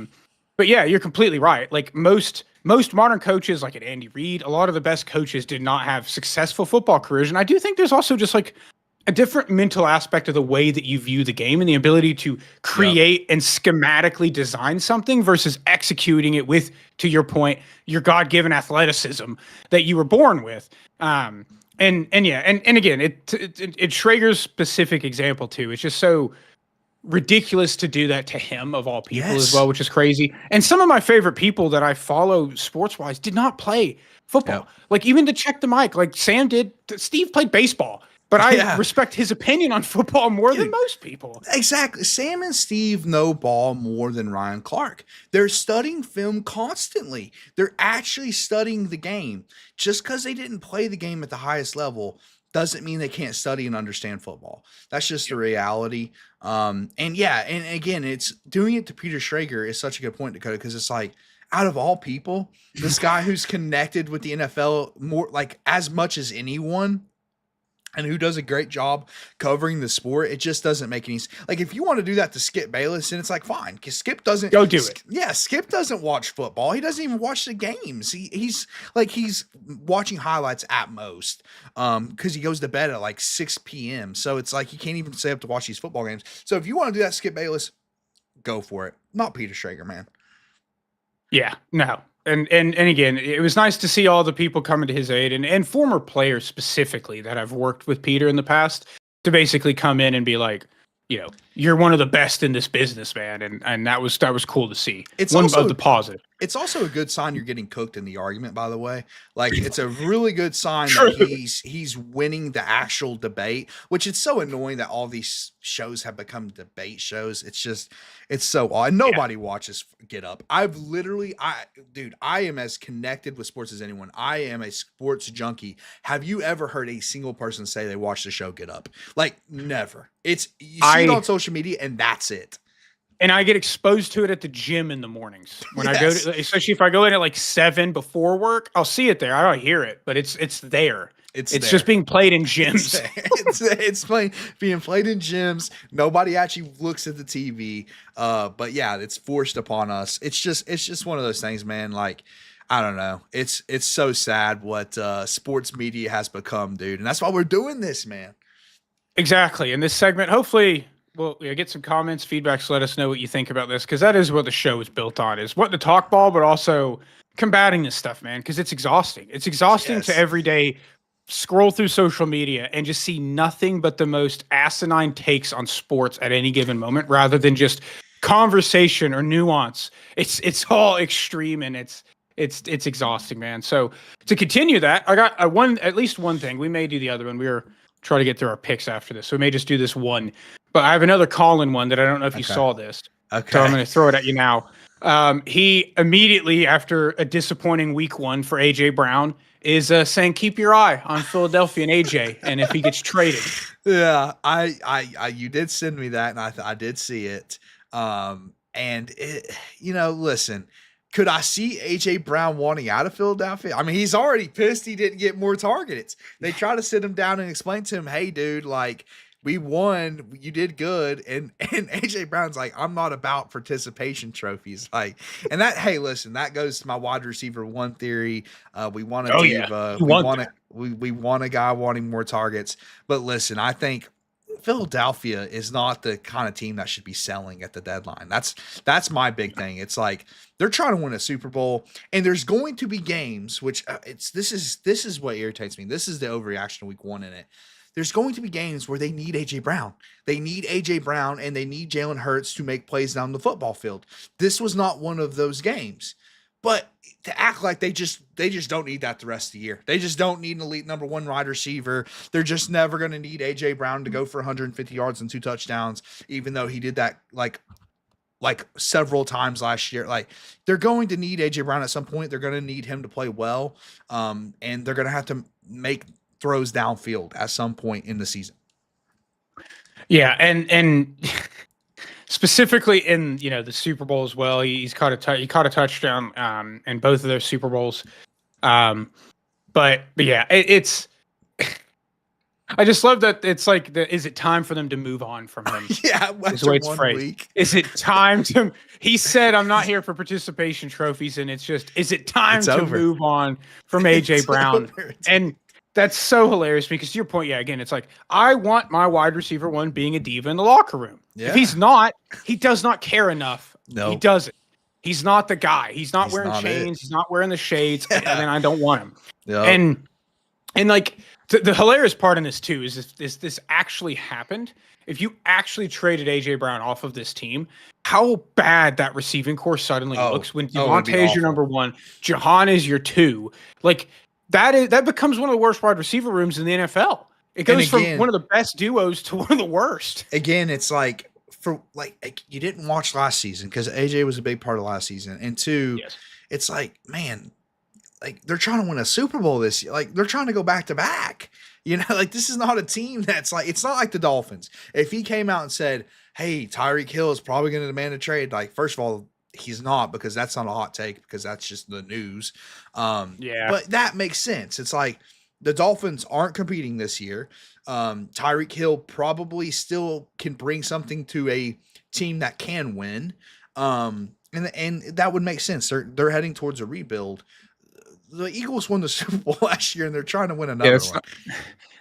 But yeah, you're completely right. Like most modern coaches, like at Andy Reid, a lot of the best coaches did not have successful football careers. And I do think there's also just like a different mental aspect of the way that you view the game and the ability to create and schematically design something versus executing it with, to your point, your God-given athleticism that you were born with. And again, it's Schrager's specific example too. It's just so ridiculous to do that to him of all people as well, which is crazy. And some of my favorite people that I follow sports-wise did not play football. Like even to check the mic, like Sam did. Steve played baseball. But I respect his opinion on football more than most people. Exactly. Sam and Steve know ball more than Ryan Clark. They're studying film constantly. They're actually studying the game. Just because they didn't play the game at the highest level doesn't mean they can't study and understand football. That's just the reality. And again, it's doing it to Peter Schrager is such a good point, Dakota, because it's like, out of all people, this guy who's connected with the NFL more, like as much as anyone, and who does a great job covering the sport, it just doesn't make any sense. Like, if you want to do that to Skip Bayless, and it's like, fine, because Skip doesn't go do it. Yeah, Skip doesn't watch football. He doesn't even watch the games. He's watching highlights at most, because he goes to bed at like 6 p.m. So it's like he can't even stay up to watch these football games. So if you want to do that, Skip Bayless, go for it. Not Peter Schrager, man. Yeah, no. And again, it was nice to see all the people coming to his aid and former players specifically that have worked with Peter in the past to basically come in and be like, you know, you're one of the best in this business, man, and that was cool to see. It's one also of the positive. It's also a good sign you're getting cooked in the argument, by the way. Like, it's a really good sign True. that he's winning the actual debate, which it's so annoying that all these shows have become debate shows. It's so odd. Nobody watches Get Up. I am as connected with sports as anyone. I am a sports junkie. Have you ever heard a single person say they watched the show Get Up? Like, never. You see it on social media, and that's it. And I get exposed to it at the gym in the mornings when I go to, especially if I go in at like 7 before work, I'll see it there. I don't hear it, but it's there. It's there. just being played in gyms. It's being played in gyms. Nobody actually looks at the TV. But yeah, it's forced upon us. It's just one of those things, man. Like, I don't know. It's so sad what sports media has become, dude. And that's why we're doing this, man. Exactly. In this segment, hopefully we'll get some comments, feedback, so let us know what you think about this, because that is what the show is built on, is what to talk ball, but also combating this stuff, man, because it's exhausting. It's exhausting to every day scroll through social media and just see nothing but the most asinine takes on sports at any given moment, rather than just conversation or nuance. It's all extreme, and it's exhausting, man. So to continue that, I got at least one thing. We may do the other one. We were trying to get through our picks after this, so we may just do this one. But I have another call-in one that I don't know if you saw this. Okay. So I'm going to throw it at you now. He immediately, after a disappointing week 1 for AJ Brown, is saying keep your eye on Philadelphia and AJ, and if he gets traded. Yeah, I you did send me that, and I did see it. And it, listen, could I see AJ Brown wanting out of Philadelphia? I mean, he's already pissed he didn't get more targets. They try to sit him down and explain to him, hey, dude, like, we won, you did good. And AJ Brown's like, I'm not about participation trophies. Like, and that, hey, listen, that goes to my wide receiver 1 theory. We want a diva. We want a guy wanting more targets. But listen, I think Philadelphia is not the kind of team that should be selling at the deadline. That's my big thing. It's like, they're trying to win a Super Bowl, and there's going to be games, which this is what irritates me. This is the overreaction week 1 in it. There's going to be games where they need AJ Brown. They need AJ Brown, and they need Jalen Hurts to make plays down the football field. This was not one of those games. But to act like they just don't need that the rest of the year. They just don't need an elite number 1 wide receiver. They're just never going to need AJ Brown to go for 150 yards and 2 touchdowns, even though he did that like several times last year. Like, they're going to need AJ Brown at some point. They're going to need him to play well. And they're going to have to make throws downfield at some point in the season. Yeah, and specifically in the Super Bowl as well, he caught a touchdown in both of those Super Bowls. But yeah, it's. I just love that it's like, is it time for them to move on from him? Yeah, is the way it's phrased. Week. Is it time to? He said, "I'm not here for participation trophies," and it's just, is it time to move on from AJ Brown? And that's so hilarious, because to your point, yeah, again, it's like, I want my wide receiver 1 being a diva in the locker room. Yeah. If he's not, he does not care enough. No, he doesn't. He's not the guy. He's not wearing chains. He's not wearing the shades, and then I don't want him. Yep. And like, the hilarious part in this too is if this actually happened, if you actually traded AJ Brown off of this team, how bad that receiving core suddenly looks when Devontae is your number 1, Jahan is your 2. Like, that becomes one of the worst wide receiver rooms in the NFL. It goes from one of the best duos to one of the worst. Again, it's like, you didn't watch last season, because AJ was a big part of last season. And 2, it's like, man, like, they're trying to win a Super Bowl this year. Like, they're trying to go back to back. Like, this is not a team that's like, it's not like the Dolphins. If he came out and said, hey, Tyreek Hill is probably going to demand a trade, like, first of all, he's not, because that's not a hot take, because that's just the news. But that makes sense. It's like, the Dolphins aren't competing this year. Tyreek Hill probably still can bring something to a team that can win. And that would make sense. They're heading towards a rebuild. The Eagles won the Super Bowl last year, and they're trying to win another one.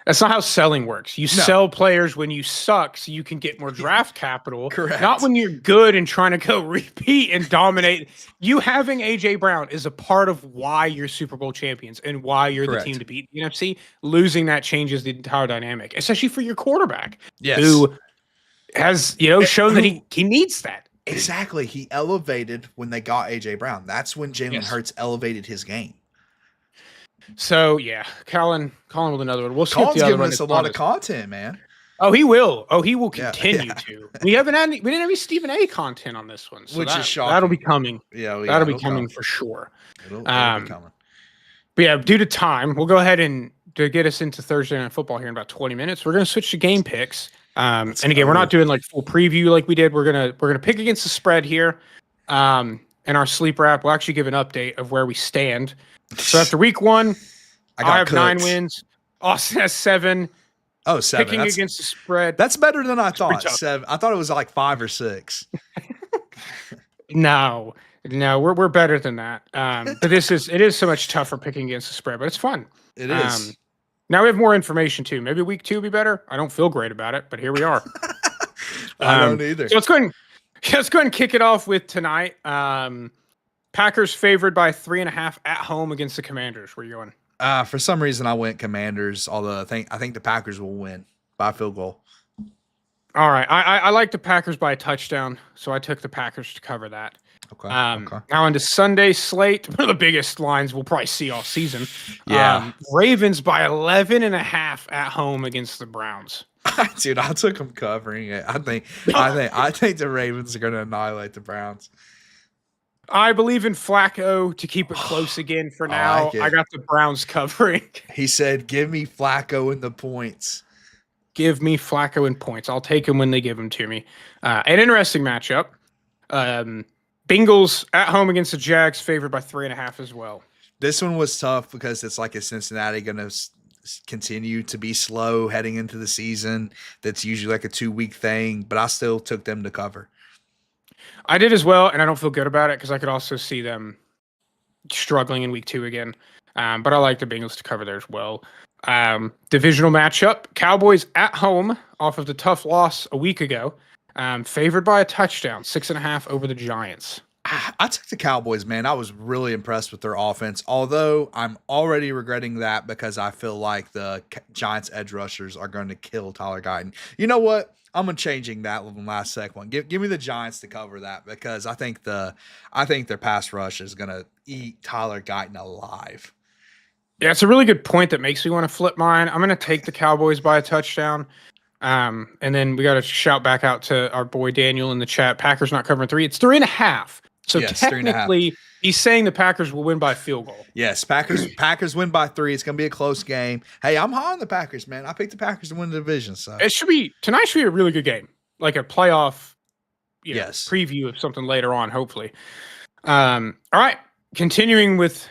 That's not how selling works. You sell players when you suck so you can get more draft capital. Correct. Not when you're good and trying to go repeat and dominate. You having AJ Brown is a part of why you're Super Bowl champions and why you're the team to beat the NFC. Losing that changes the entire dynamic, especially for your quarterback. Yes. Who has, shown that he needs that. Exactly. He elevated when they got AJ Brown. That's when Jalen Hurts elevated his game. So yeah, Colin with another one. We'll skip Colin's the other giving one. us a lot of content, man. Oh, he will. Oh, he will continue to. We didn't have any Stephen A content on this one, so Which is shocking. That'll be coming. Yeah, that'll be coming for sure. It'll be coming. But yeah, due to time, we'll go ahead and to get us into Thursday Night Football here in about 20 minutes. We're going to switch to game picks. And again, we're not doing like full preview like we did. We're gonna pick against the spread here. In our sleeper app, we'll actually give an update of where we stand. So after week 1, I have 9 wins. Austin has 7. Oh, 7. Picking against the spread. That's better than I thought. 7. I thought it was like 5 or 6. No, we're better than that. But it is so much tougher picking against the spread, but it's fun. It is. Now we have more information too. Maybe week 2 will be better. I don't feel great about it, but here we are. I don't either. So let's go ahead and kick it off with tonight. Packers favored by 3.5 at home against the Commanders. Where are you going? For some reason, I went Commanders. Although I think the Packers will win by field goal. All right, I like the Packers by a touchdown, so I took the Packers to cover that. Okay. Now into Sunday slate, one of the biggest lines we'll probably see all season. Yeah. Ravens by 11.5 at home against the Browns. Dude, I took them covering it. I think the Ravens are going to annihilate the Browns. I believe in Flacco to keep it close again for now. I got the Browns covering. He said, "Give me Flacco in the points." Give me Flacco in points. I'll take him when they give them to me. An interesting matchup. Bengals at home against the Jags, favored by 3.5 as well. This one was tough because it's like, is Cincinnati going to continue to be slow heading into the season? That's usually like a 2-week thing, but I still took them to cover. I did as well, and I don't feel good about it because I could also see them struggling in week 2 again. But I like the Bengals to cover there as well. Divisional matchup, Cowboys at home off of the tough loss a week ago. Favored by a touchdown, 6.5 over the Giants. I took the Cowboys, man. I was really impressed with their offense, although I'm already regretting that because I feel like the Giants edge rushers are going to kill Tyler Guyton. You know what? I'm changing that last second one. Give me the Giants to cover that because I think their pass rush is going to eat Tyler Guyton alive. Yeah, it's a really good point that makes me want to flip mine. I'm going to take the Cowboys by a touchdown. And then we got to shout back out to our boy Daniel in the chat. Packers not covering 3. It's 3.5. So yes, technically, he's saying the Packers will win by a field goal. Yes, Packers win by 3. It's going to be a close game. Hey, I'm high on the Packers, man. I picked the Packers to win the division. So tonight should be a really good game, like a playoff yes. preview of something later on, hopefully. All right, continuing with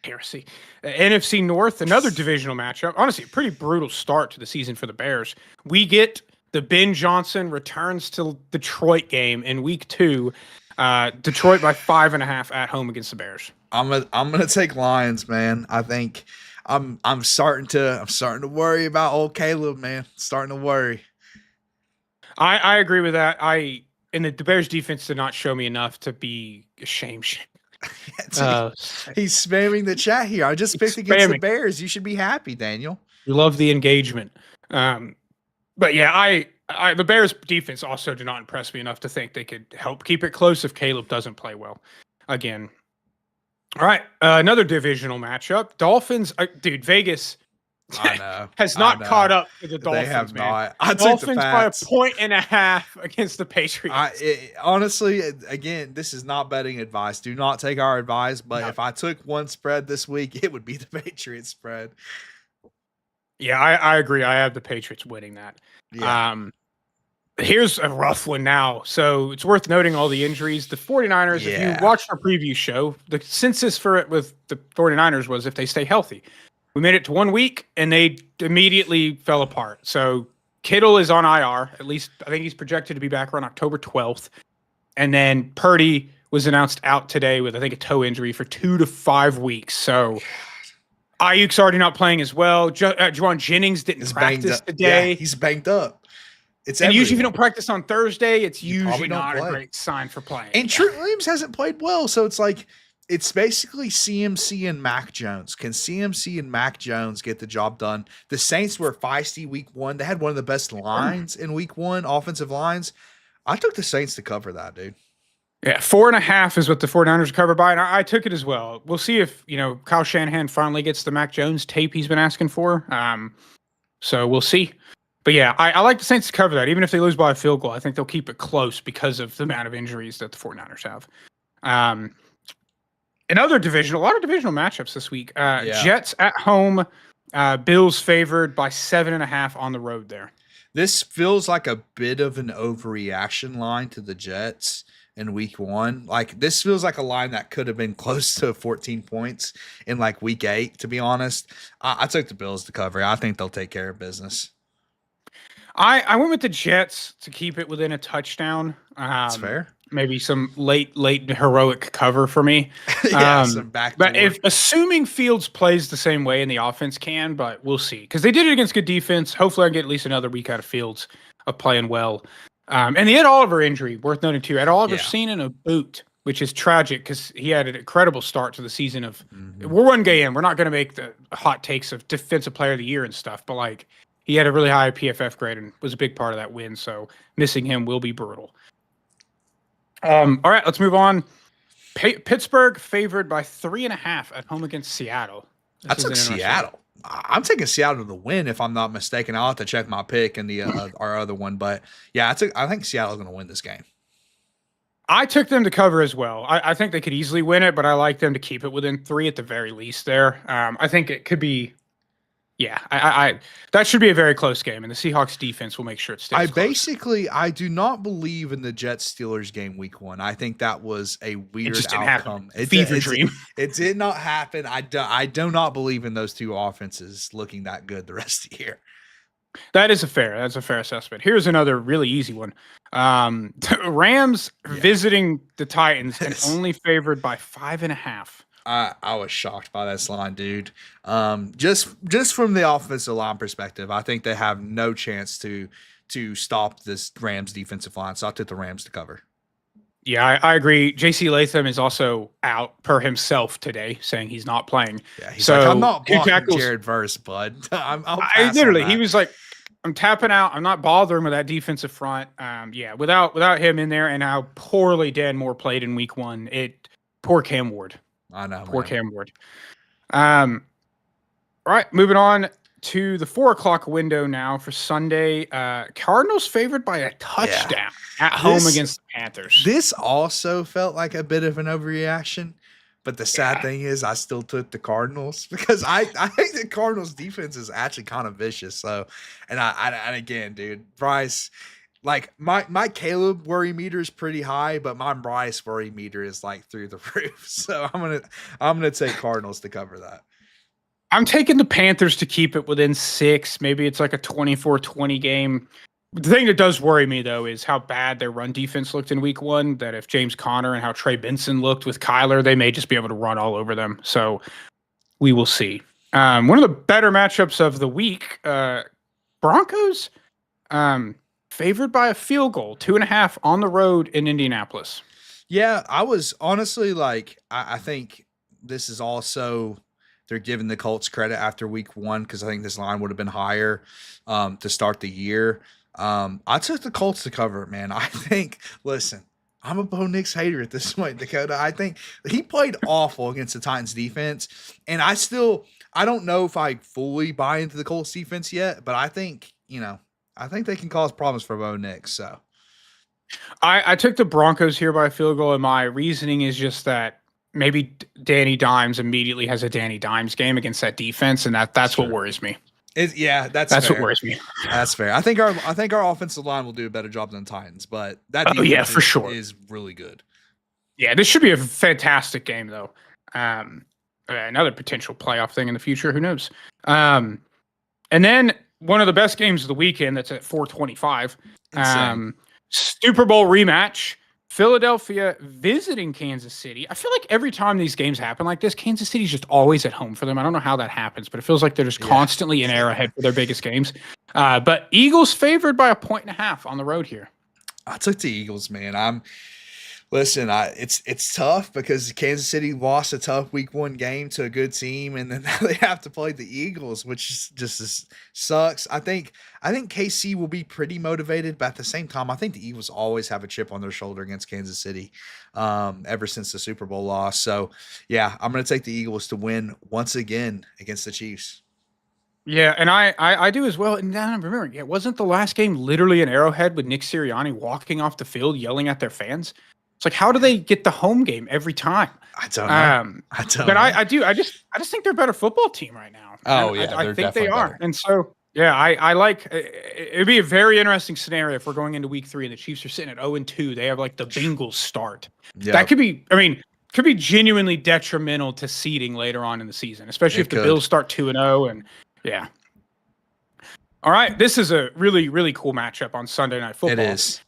heresy. NFC North, another divisional matchup. Honestly, a pretty brutal start to the season for the Bears. We get the Ben Johnson returns to Detroit game in week 2. Detroit by 5.5 at home against the Bears. I'm gonna take Lions, man. I think I'm starting to worry about old Caleb, man. Starting to worry. I agree with that. The Bears defense did not show me enough to be ashamed. He's spamming the chat here. I just picked against the Bears. You should be happy, Daniel. You love the engagement. But yeah, the Bears defense also did not impress me enough to think they could help keep it close if Caleb doesn't play well again. All right, another divisional matchup. Dolphins, dude, Vegas has not caught up to the Dolphins. They have not. I took the Pats by 1.5 against the Patriots. Honestly, again, this is not betting advice. Do not take our advice. But if I took one spread this week, it would be the Patriots spread. Yeah, I agree. I have the Patriots winning that. Yeah. Here's a rough one now. So it's worth noting all the injuries. The 49ers, if you watched our preview show, the census for it with the 49ers was if they stay healthy. We made it to 1 week, and they immediately fell apart. So Kittle is on IR. At least I think he's projected to be back around October 12th. And then Purdy was announced out today with, I think, a toe injury for 2 to 5 weeks. So Ayuk's already not playing as well. Juwan Jennings didn't practice today. Yeah, he's banged up. Usually if you don't practice on Thursday, it's usually not a great sign for playing. And Trent Williams hasn't played well, so it's like It's basically CMC and Mac Jones. Can CMC and Mac Jones get the job done? The Saints were feisty week 1. They had one of the best lines in week 1, offensive lines. I took the Saints to cover that, dude. Yeah, 4.5 is what the 49ers cover by, and I took it as well. We'll see if, Kyle Shanahan finally gets the Mac Jones tape he's been asking for. So we'll see. But yeah, I like the Saints to cover that. Even if they lose by a field goal, I think they'll keep it close because of the amount of injuries that the 49ers have. A lot of divisional matchups this week. Jets at home, Bills favored by 7.5 on the road there. This feels like a bit of an overreaction line to the Jets in week 1. Like, this feels like a line that could have been close to 14 points in like week 8, to be honest. I took the Bills to cover. I think they'll take care of business. I went with the Jets to keep it within a touchdown. That's fair. Maybe some late heroic cover for me. Some back. But assuming Fields plays the same way and the offense can, but we'll see, because they did it against good defense. Hopefully, I get at least another week out of Fields of playing well. And the Ed Oliver injury, worth noting too. Ed Oliver's seen in a boot, which is tragic because he had an incredible start to the season. We're one game in. We're not going to make the hot takes of defensive player of the year and stuff, but like, he had a really high PFF grade and was a big part of that win. So missing him will be brutal. All right, let's move on. Pittsburgh favored by 3.5 at home against Seattle. I took Seattle. I'm taking Seattle to win, if I'm not mistaken. I'll have to check my pick and the our other one, but yeah, I think Seattle's going to win this game. I took them to cover as well. I think they could easily win it, but I like them to keep it within 3 at the very least. There, I think it could be. Yeah, I that should be a very close game, and the Seahawks defense will make sure it stays close. I do not believe in the Jets-Steelers game week 1. I think that was a weird outcome. Fever dream. It did not happen. I do not believe in those two offenses looking that good the rest of the year. That's a fair assessment. Here's another really easy one. Rams visiting the Titans and only favored by 5.5. I was shocked by this line, dude. Just from the offensive line perspective, I think they have no chance to stop this Rams defensive line. So I took the Rams to cover. Yeah, I agree. J.C. Latham is also out per himself today, saying he's not playing. Yeah, he's like, I'm not blocking Jared Verse, bud. He was like, I'm tapping out. I'm not bothering with that defensive front. Without him in there and how poorly Dan Moore played in week 1, poor Cam Ward. I know. Poor Cam Ward. All right, moving on to the 4:00 window now for Sunday. Cardinals favored by a touchdown at home against the Panthers. This also felt like a bit of an overreaction, but the sad thing is I still took the Cardinals because I think the Cardinals defense is actually kind of vicious. So, and again, dude, Bryce. Like my Caleb worry meter is pretty high, but my Bryce worry meter is like through the roof. So I'm gonna take Cardinals to cover that. I'm taking the Panthers to keep it within 6. Maybe it's like a 24-20 game. The thing that does worry me though is how bad their run defense looked in week 1. That if James Conner and how Trey Benson looked with Kyler, they may just be able to run all over them. So we will see. One of the better matchups of the week, Broncos. Favored by a field goal, 2.5 on the road in Indianapolis. Yeah, I was honestly like, I think this is also, they're giving the Colts credit after week 1 because I think this line would have been higher to start the year. I took the Colts to cover it, man. I think, listen, I'm a Bo Nix hater at this point, Dakota. I think he played awful against the Titans defense, and I don't know if I fully buy into the Colts defense yet, but I think, I think they can cause problems for Bo Nix. So I took the Broncos here by a field goal, and my reasoning is just that maybe Danny Dimes immediately has a Danny Dimes game against that defense, and that's what worries me. That's fair. What worries me. That's fair. I think our offensive line will do a better job than the Titans, but that defense for sure is really good. Yeah, this should be a fantastic game though. Another potential playoff thing in the future. Who knows? And then one of the best games of the weekend that's at 4:25. Super Bowl rematch. Philadelphia visiting Kansas City. I feel like every time these games happen like this, Kansas City's just always at home for them. I don't know how that happens, but it feels like they're just constantly in Arrowhead for their biggest games. But Eagles favored by 1.5 on the road here. I took the Eagles, man. Listen, it's tough because Kansas City lost a tough week 1 game to a good team, and then now they have to play the Eagles, which sucks. I think KC will be pretty motivated, but at the same time, I think the Eagles always have a chip on their shoulder against Kansas City, ever since the Super Bowl loss. So yeah, I'm going to take the Eagles to win once again against the Chiefs. Yeah, and I do as well. And now I'm remembering, wasn't the last game literally an Arrowhead with Nick Sirianni walking off the field yelling at their fans? It's like, how do they get the home game every time? I don't know. I do. I just think they're a better football team right now. Oh, And yeah, I they're think they definitely are. better. And so, yeah, I like. It'd be a very interesting scenario if we're going into week 3 and the Chiefs are sitting at 0-2. They have like the Bengals start. That could be. I mean, could be genuinely detrimental to seeding later on in the season, especially if the Bills start 2-0. And yeah. All right, this is a really, really cool matchup on Sunday Night Football. It is.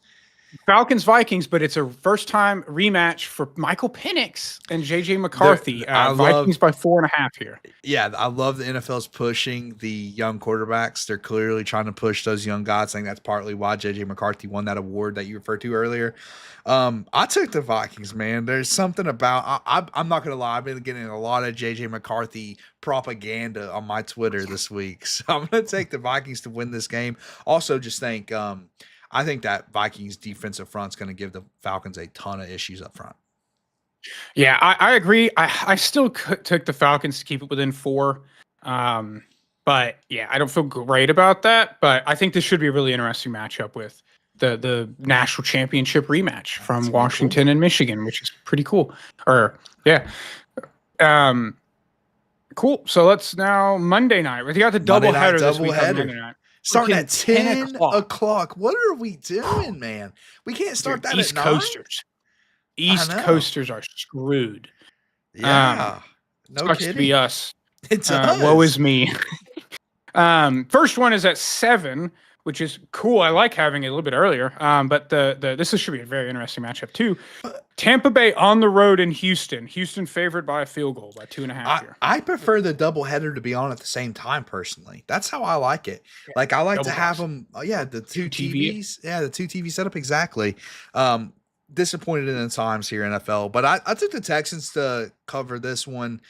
Falcons-Vikings, but it's a first-time rematch for Michael Penix and J.J. McCarthy. Vikings by 4.5 here. Yeah, I love the NFL's pushing the young quarterbacks. They're clearly trying to push those young guys. I think that's partly why J.J. McCarthy won that award that you referred to earlier. I took the Vikings, man. There's something about I'm not gonna lie. I've been getting a lot of J.J. McCarthy propaganda on my Twitter this week, so I'm gonna take the Vikings to win this game. Also, just think I think that Vikings defensive front's going to give the Falcons a ton of issues up front. Yeah, I agree. I still took the Falcons to keep it within 4. But yeah, I don't feel great about that. But I think this should be a really interesting matchup with the national championship rematch from Washington and Michigan, which is pretty cool. Cool. So let's now Monday night. We got the doubleheader this week on Monday night. Starting at 10 o'clock. What are we doing, man? We can't start that East at 9? Coasters. East Coasters are screwed. Yeah. No sucks kidding. to be us. It does. Woe is me. First one is at 7, which is cool. I like having it a little bit earlier. But this should be a very interesting matchup too. Tampa Bay on the road in Houston. Houston favored by a field goal by 2.5 here. I prefer the doubleheader to be on at the same time personally. That's how I like it. Like I like to have them. The 2 TVs. Yeah, the 2 TV setup exactly. Disappointed in the times here NFL, but I took the Texans to cover this one.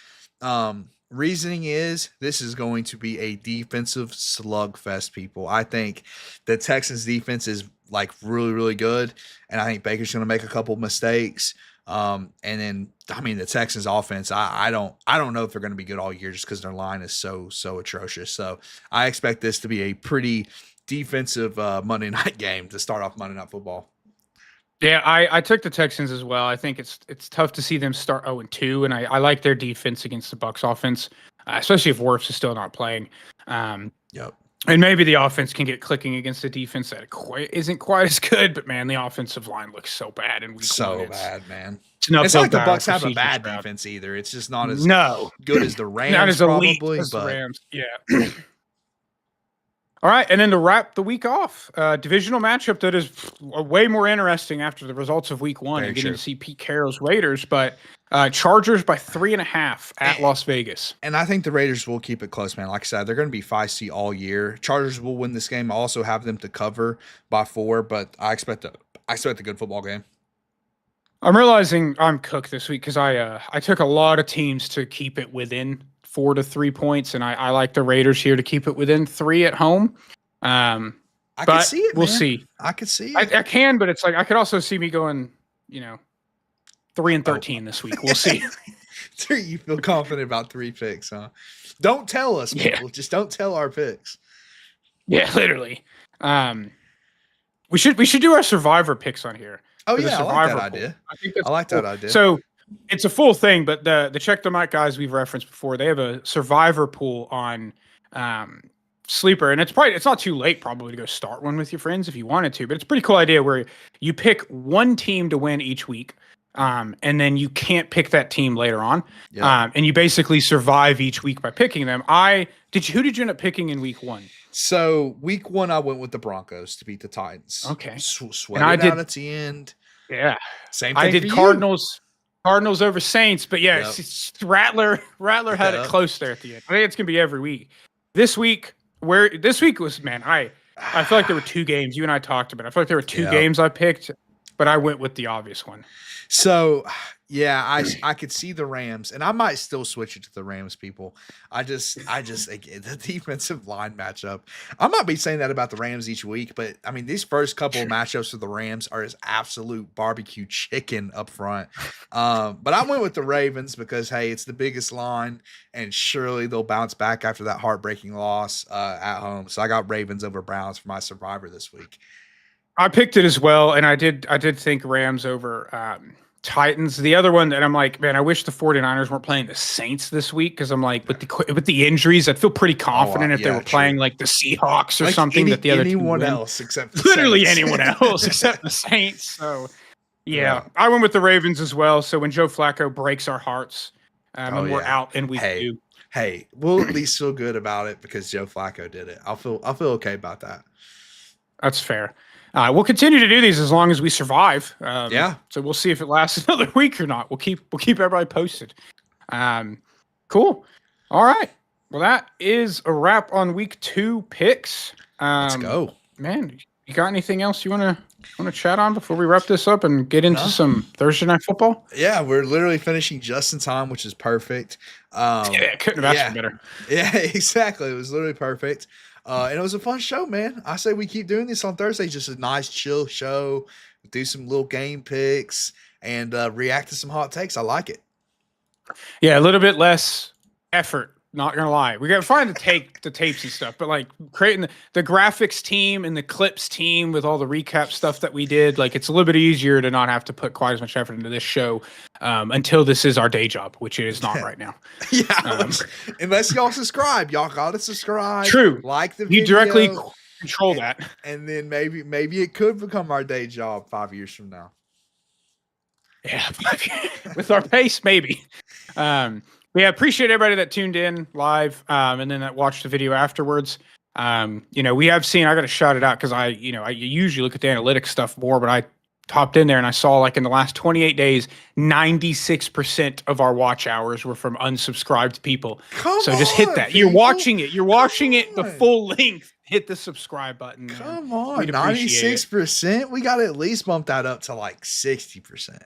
Reasoning is this is going to be a defensive slugfest, people. I think the Texans defense is like really, really good. And I think Baker's going to make a couple mistakes. And then, I mean, the Texans offense, I don't know if they're going to be good all year just because their line is so atrocious. So I expect this to be a pretty defensive Monday night game to start off Monday Night Football. Yeah, I took the Texans as well. I think it's tough to see them start 0-2, and I like their defense against the Bucs offense, especially if Wirfs is still not playing. Yep. And maybe the offense can get clicking against a defense that isn't quite as good, but man, the offensive line looks so bad in week 1. So bad, man. It's like the Bucs have a bad defense either. It's just not as good as the Rams, not as elite probably. As the Rams. Yeah. All right, and then to wrap the week off, divisional matchup that is way more interesting after the results of week 1 and getting to see Pete Carroll's Raiders, but Chargers by 3.5 at Las Vegas. And I think the Raiders will keep it close, man. Like I said, they're going to be feisty all year. Chargers will win this game. I also have them to cover by 4, but I expect a good football game. I'm realizing I'm cooked this week because I took a lot of teams to keep it within 4 to 3 points, and I like the Raiders here to keep it within 3 at home. I can see it. We'll see. I can see it. I can, but it's like I could also see me going, 3-13 this week. We'll see. You feel confident about 3 picks, huh? Don't tell us, people. Yeah. Just don't tell our picks. Yeah, literally. We should do our Survivor picks on here. Oh yeah, I like that idea. I like that idea. So it's a full thing, but the Check the Mic guys we've referenced before, they have a Survivor pool on Sleeper, and it's not too late probably to go start one with your friends if you wanted to, but it's a pretty cool idea where you pick one team to win each week, and then you can't pick that team later on, and you basically survive each week by picking them. Who did you end up picking in week 1? So week 1, I went with the Broncos to beat the Titans. Okay, Sweat it out at the end. Yeah, same thing. I did Cardinals over Saints, but yeah, Rattler had it close there at the end. I think it's gonna be every week. This week was, man, I feel like there were 2 games you and I talked about. I feel like there were 2 games I picked. but I went with the obvious one. So, yeah, I could see the Rams, and I might still switch it to the Rams. People, I just again, the defensive line matchup. I might be saying that about the Rams each week, but I mean these first couple of matchups for the Rams are as absolute barbecue chicken up front. But I went with the Ravens because hey, it's the biggest line, and surely they'll bounce back after that heartbreaking loss at home. So I got Ravens over Browns for my survivor this week. I picked it as well, and I did think Rams over Titans. The other one that I'm like, man, I wish the 49ers weren't playing the Saints this week because I'm like, with the injuries, I'd feel pretty confident if they were playing like the Seahawks or like something. That the other anyone else except the literally Saints. anyone else except the Saints. So yeah, I went with the Ravens as well. So when Joe Flacco breaks our hearts, and we're out in week 2. Hey, we'll at least feel good about it because Joe Flacco did it. I'll feel okay about that. That's fair. We'll continue to do these as long as we survive. So we'll see if it lasts another week or not. We'll keep everybody posted. Cool. All right. Well, that is a wrap on week 2 picks. Let's go, man. You got anything else you want to chat on before we wrap this up and get into some Thursday night football? Yeah, we're literally finishing just in time, which is perfect. Couldn't have asked for better. Yeah, exactly. It was literally perfect. And it was a fun show, man. I say we keep doing this on Thursday. Just a nice, chill show. Do some little game picks and react to some hot takes. I like it. Yeah, a little bit less effort. Not gonna lie, we got to find the tapes and stuff. But like creating the graphics team and the clips team with all the recap stuff that we did, like it's a little bit easier to not have to put quite as much effort into this show until this is our day job, which it is not right now. Unless y'all subscribe, y'all gotta subscribe. True, like the video. You directly control that, and then maybe it could become our day job 5 years from now. Yeah, with our pace, maybe. Yeah, appreciate everybody that tuned in live and then that watched the video afterwards. We have seen, I got to shout it out because I usually look at the analytics stuff more, but I hopped in there and I saw like in the last 28 days, 96% of our watch hours were from unsubscribed people. So just hit that. People. You're watching it the full length. Hit the subscribe button. Come on, 96%. We got to at least bump that up to like 60%.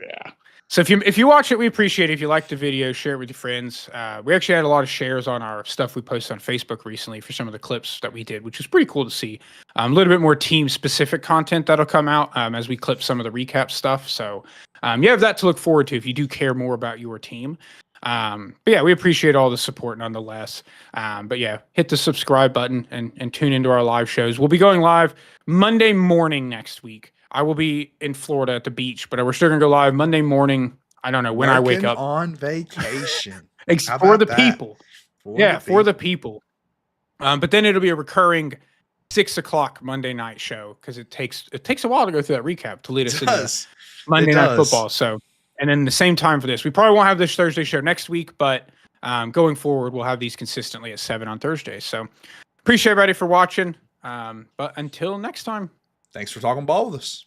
Yeah. So if you watch it, we appreciate it. If you like the video, share it with your friends. We actually had a lot of shares on our stuff we posted on Facebook recently for some of the clips that we did, which was pretty cool to see. A little bit more team-specific content that'll come out as we clip some of the recap stuff. So you have that to look forward to if you do care more about your team. But yeah, we appreciate all the support nonetheless. But yeah, hit the subscribe button and tune into our live shows. We'll be going live Monday morning next week. I will be in Florida at the beach, but we're still going to go live Monday morning. I don't know when I wake up. On vacation. For the people. For the people. But then it'll be a recurring 6:00 Monday night show because it takes a while to go through that recap to lead us into Monday Night Football. So, and then the same time for this. We probably won't have this Thursday show next week, but going forward, we'll have these consistently at 7 on Thursdays. So appreciate everybody for watching. But until next time. Thanks for talking ball with us.